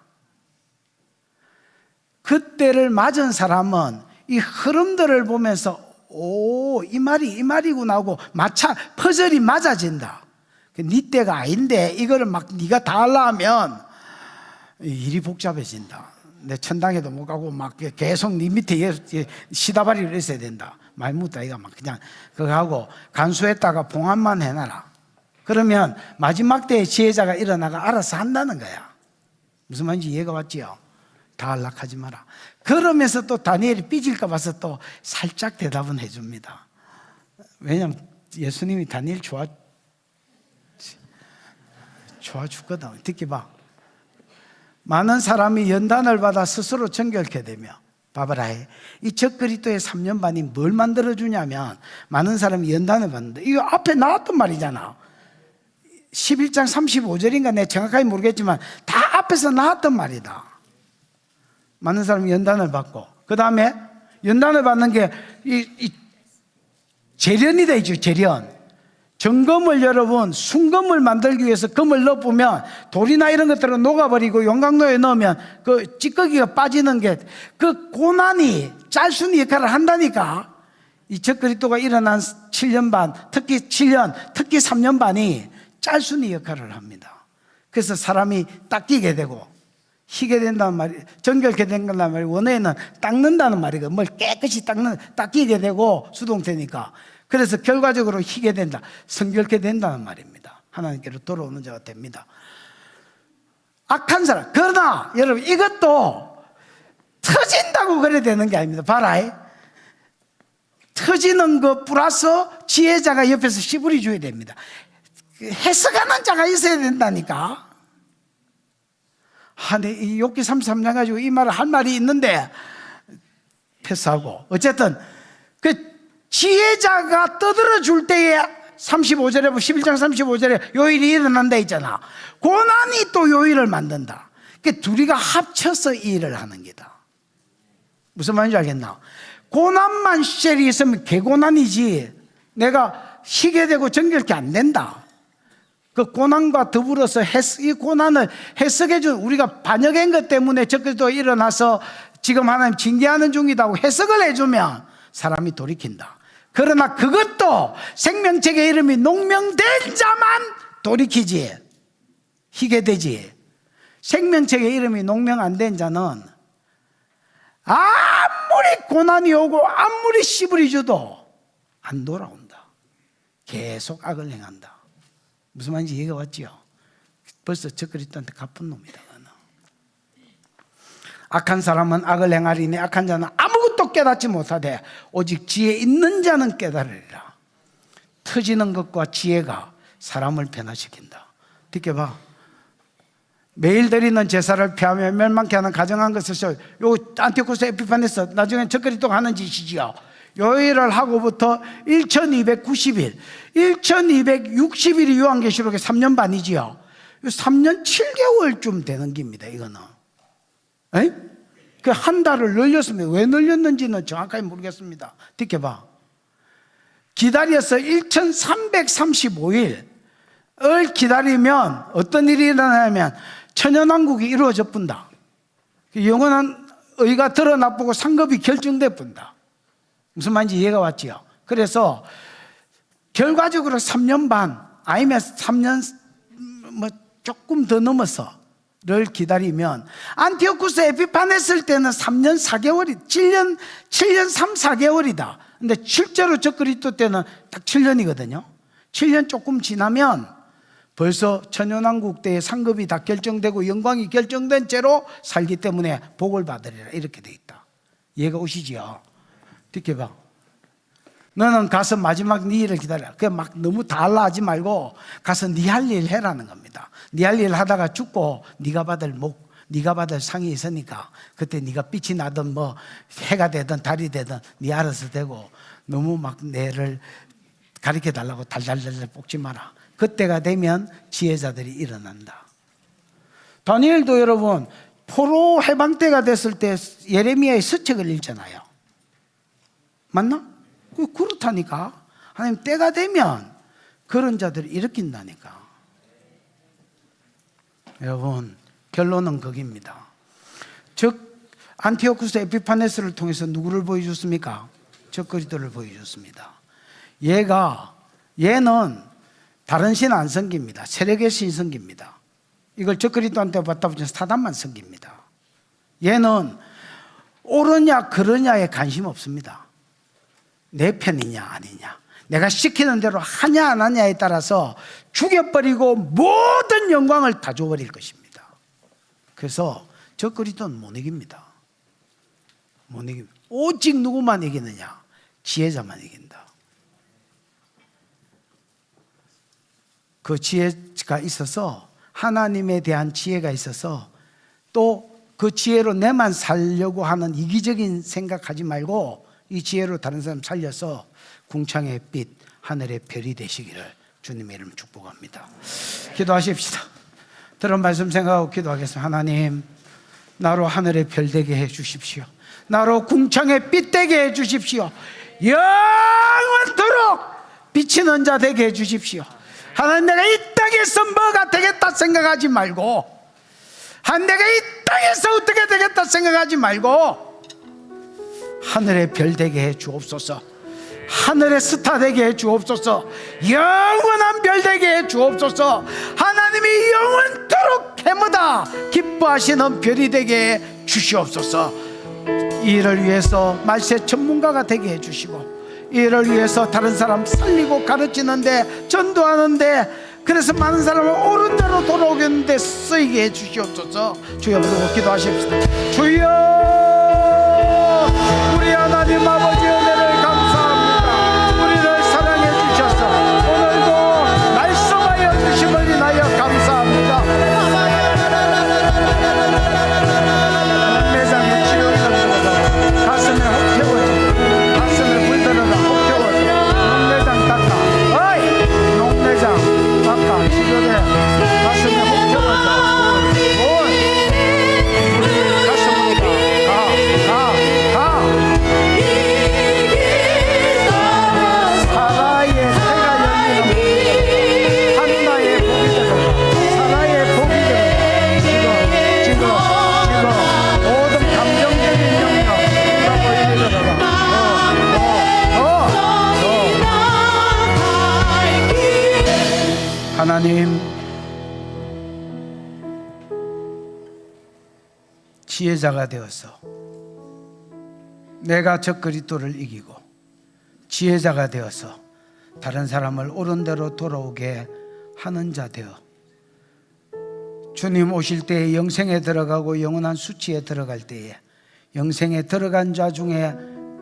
그때를 맞은 사람은 이 흐름들을 보면서 이 말이구나 하고 퍼즐이 맞아진다. 네 때가 아닌데 이거를 막 네가 다 하려면 일이 복잡해진다. 내 천당에도 못 가고 막 계속 네 밑에 시다바리를 있어야 된다. 말 못다 이가 막 그냥 그거 하고 간수했다가 봉합만 해놔라. 그러면 마지막 때에 지혜자가 일어나가 알아서 한다는 거야. 무슨 말인지 이해가 왔지요? 다 연락하지 마라. 그러면서 또 다니엘이 삐질까 봐서 또 살짝 대답은 해줍니다. 왜냐하면 예수님이 다니엘 좋아 죽거든. 듣기 봐. 많은 사람이 연단을 받아 스스로 정결케 되며 봐봐라. 이 적그리스도의 3년 반이 뭘 만들어주냐면 많은 사람이 연단을 받는다. 이거 앞에 나왔던 말이잖아. 11장 35절인가 내가 정확하게 모르겠지만 다 앞에서 나왔던 말이다. 많은 사람이 연단을 받고 그 다음에 연단을 받는 게 이 재련이 되죠. 정금을 여러분 순금을 만들기 위해서 금을 넣어보면 돌이나 이런 것들은 녹아버리고 용광로에 넣으면 그 찌꺼기가 빠지는 게 그 고난이 짤순이 역할을 한다니까. 이 적그리스도가 일어난 7년 반, 특히 7년, 특히 3년 반이 짤순이 역할을 합니다. 그래서 사람이 닦이게 되고 희게 된다는 말이, 정결케 된다는 말이 원어에는 닦는다는 말이거든요. 뭘 깨끗이 닦이게 되고 수동태니까. 그래서 결과적으로 희게 된다, 성결케 된다는 말입니다. 하나님께로 돌아오는 자가 됩니다. 악한 사람, 그러나 여러분 이것도 터진다고 그래야 되는 게 아닙니다. 봐라, 터지는 것 플러스 지혜자가 옆에서 씨부리 줘야 됩니다. 해석하는 자가 있어야 된다니까. 이 욥기 33장 가지고 이 말을 할 말이 있는데 패스하고, 어쨌든 그 지혜자가 떠들어 줄 때에 35절에 11장 35절에 요일이 일어난다 있잖아. 고난이 또 요일을 만든다. 그 둘이가 합쳐서 이 일을 하는 게다. 무슨 말인지 알겠나? 고난만 시절이 있으면 개고난이지 내가 희게 되고 정결케 안 된다. 그 고난과 더불어서 이 고난을 해석해 준, 우리가 반역한 것 때문에 적그리스도가 일어나서 지금 하나님 징계하는 중이다고 해석을 해주면 사람이 돌이킨다. 그러나 그것도 생명책의 이름이 농명된 자만 돌이키지, 희게 되지. 생명책의 이름이 농명 안 된 자는 아무리 고난이 오고 아무리 씨부리 줘도 안 돌아온다. 계속 악을 행한다. 무슨 말인지 이해가 왔지요? 벌써 적그리스도한테 갚은 놈이다. 악한 사람은 악을 행하리니 악한 자는 아무것도 깨닫지 못하되 오직 지혜 있는 자는 깨달으리라. 터지는 것과 지혜가 사람을 변화시킨다. 듣게 봐. 매일 드리는 제사를 피하며 멸망케 하는 가정한 것을, 요 안티오쿠스 에피파네스 나중에 적그리스도가 하는 짓이지요. 요일을 하고부터 1290일 1260일이 요한계시록의 3년 반이지요. 3년 7개월쯤 되는 겁니다. 이거는 그 한 달을 늘렸습니다. 왜 늘렸는지는 정확하게 모르겠습니다. 듣게봐. 기다려서 1335일을 기다리면 어떤 일이 일어나냐면 천연왕국이 이루어져 뿐다. 영원한 의가 드러나보고 상급이 결정돼 뿐다. 무슨 말인지 이해가 왔지요? 그래서 결과적으로 3년 반 아니면 3년 뭐 조금 더 넘어서를 기다리면, 안티오쿠스 에피파네스 때는 3년 4개월이 7년 3, 4개월이다. 근데 실제로 적그리스도 때는 딱 7년이거든요. 7년 조금 지나면 벌써 천연왕국 때의 상급이 다 결정되고 영광이 결정된 채로 살기 때문에 복을 받으리라, 이렇게 돼 있다. 이해가 오시지요? 듣게 봐. 너는 가서 마지막 네 일을 기다려. 그냥 막 너무 달라하지 말고 가서 네 할 일 해라는 겁니다. 네 할 일 하다가 죽고 네가 받을 네가 받을 상이 있으니까 그때 네가 빛이 나든 뭐 해가 되든 달이 되든 네 알아서 되고, 너무 막 내를 가르쳐 달라고 달달달 볶지 마라. 그때가 되면 지혜자들이 일어난다. 다니엘도 여러분 포로 해방 때가 됐을 때 예레미야의 서책을 읽잖아요. 맞나? 그렇다니까. 하나님 때가 되면 그런 자들을 일으킨다니까. 여러분 결론은 거기입니다. 즉 안티오쿠스 에피파네스를 통해서 누구를 보여줬습니까? 적그리스도를 보여줬습니다. 얘는 다른 신 안 섬깁니다. 세력의 신 섬깁니다. 이걸 적그리스도한테 받다 보면 사단만 섬깁니다. 얘는 옳으냐 그러냐에 관심 없습니다. 내 편이냐 아니냐, 내가 시키는 대로 하냐 안 하냐에 따라서 죽여버리고 모든 영광을 다 줘버릴 것입니다. 그래서 적그리스도는 못 이깁니다. 못 이깁니다. 오직 누구만 이기느냐? 지혜자만 이긴다. 그 지혜가 있어서, 하나님에 대한 지혜가 있어서, 또 그 지혜로 내만 살려고 하는 이기적인 생각하지 말고 이 지혜로 다른 사람 살려서 궁창의 빛, 하늘의 별이 되시기를 주님의 이름 축복합니다. 기도하십시다. 들은 말씀 생각하고 기도하겠습니다. 하나님, 나로 하늘의 별 되게 해 주십시오. 나로 궁창의 빛 되게 해 주십시오. 영원토록 비치는 자 되게 해주십시오. 하나님, 내가 이 땅에서 뭐가 되겠다 생각하지 말고, 내가 이 땅에서 어떻게 되겠다 생각하지 말고 하늘의 별 되게 해 주옵소서. 하늘의 스타 되게 해 주옵소서. 영원한 별 되게 해 주옵소서. 하나님이 영원토록 해마다 기뻐하시는 별이 되게 해 주시옵소서. 이를 위해서 말세 전문가가 되게 해 주시고, 이를 위해서 다른 사람 살리고 가르치는데, 전도하는데, 그래서 많은 사람을 옳은 대로 돌아오겠는데 쓰이게 해 주시옵소서. 주여, 부르고 기도하십시다. 주여, 우리 하나님 아버지 은혜를 감사합니다. 우리를 사랑해 주셔서 오늘도 말씀하여 주심을 인하여 감사합니다. 내장에 치료가 들어가고 가슴에 혹 태워지고, 가슴에 불 들어가 혹 태워지고, 농내장 닦아, 어이 농내장 닦아, 치료돼. 가슴에 혹 태워져. 하나님, 지혜자가 되어서 내가 저 그리스도를 이기고, 지혜자가 되어서 다른 사람을 옳은 대로 돌아오게 하는 자 되어 주님 오실 때에 영생에 들어가고 영원한 수치에 들어갈 때에 영생에 들어간 자 중에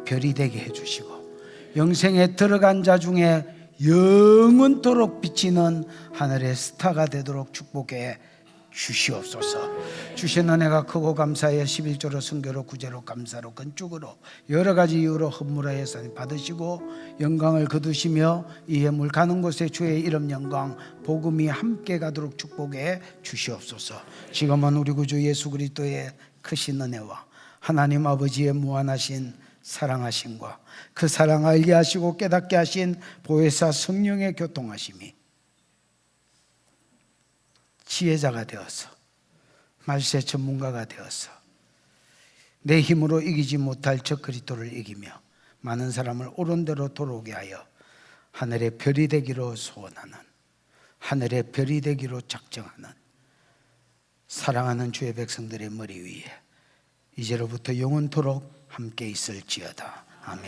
별이 되게 해주시고, 영생에 들어간 자 중에 영원토록 비치는 하늘의 스타가 되도록 축복해 주시옵소서. 주신 은혜가 크고 감사해 11조로 순교로 구제로 감사로 건축으로 여러 가지 이유로 헌물하여서 받으시고 영광을 거두시며 이 예물 가는 곳에 주의 이름 영광 복음이 함께 가도록 축복해 주시옵소서. 지금은 우리 구주 예수 그리스도의 크신 은혜와 하나님 아버지의 무한하신 사랑하심과 그 사랑 알게 하시고 깨닫게 하신 보혜사 성령의 교통하심이 지혜자가 되어서 말세 전문가가 되어서 내 힘으로 이기지 못할 저 그리스도를 이기며 많은 사람을 옳은 대로 돌아오게 하여 하늘의 별이 되기로 소원하는, 하늘의 별이 되기로 작정하는 사랑하는 주의 백성들의 머리 위에 이제로부터 영원토록 함께 있을지어다. 아멘.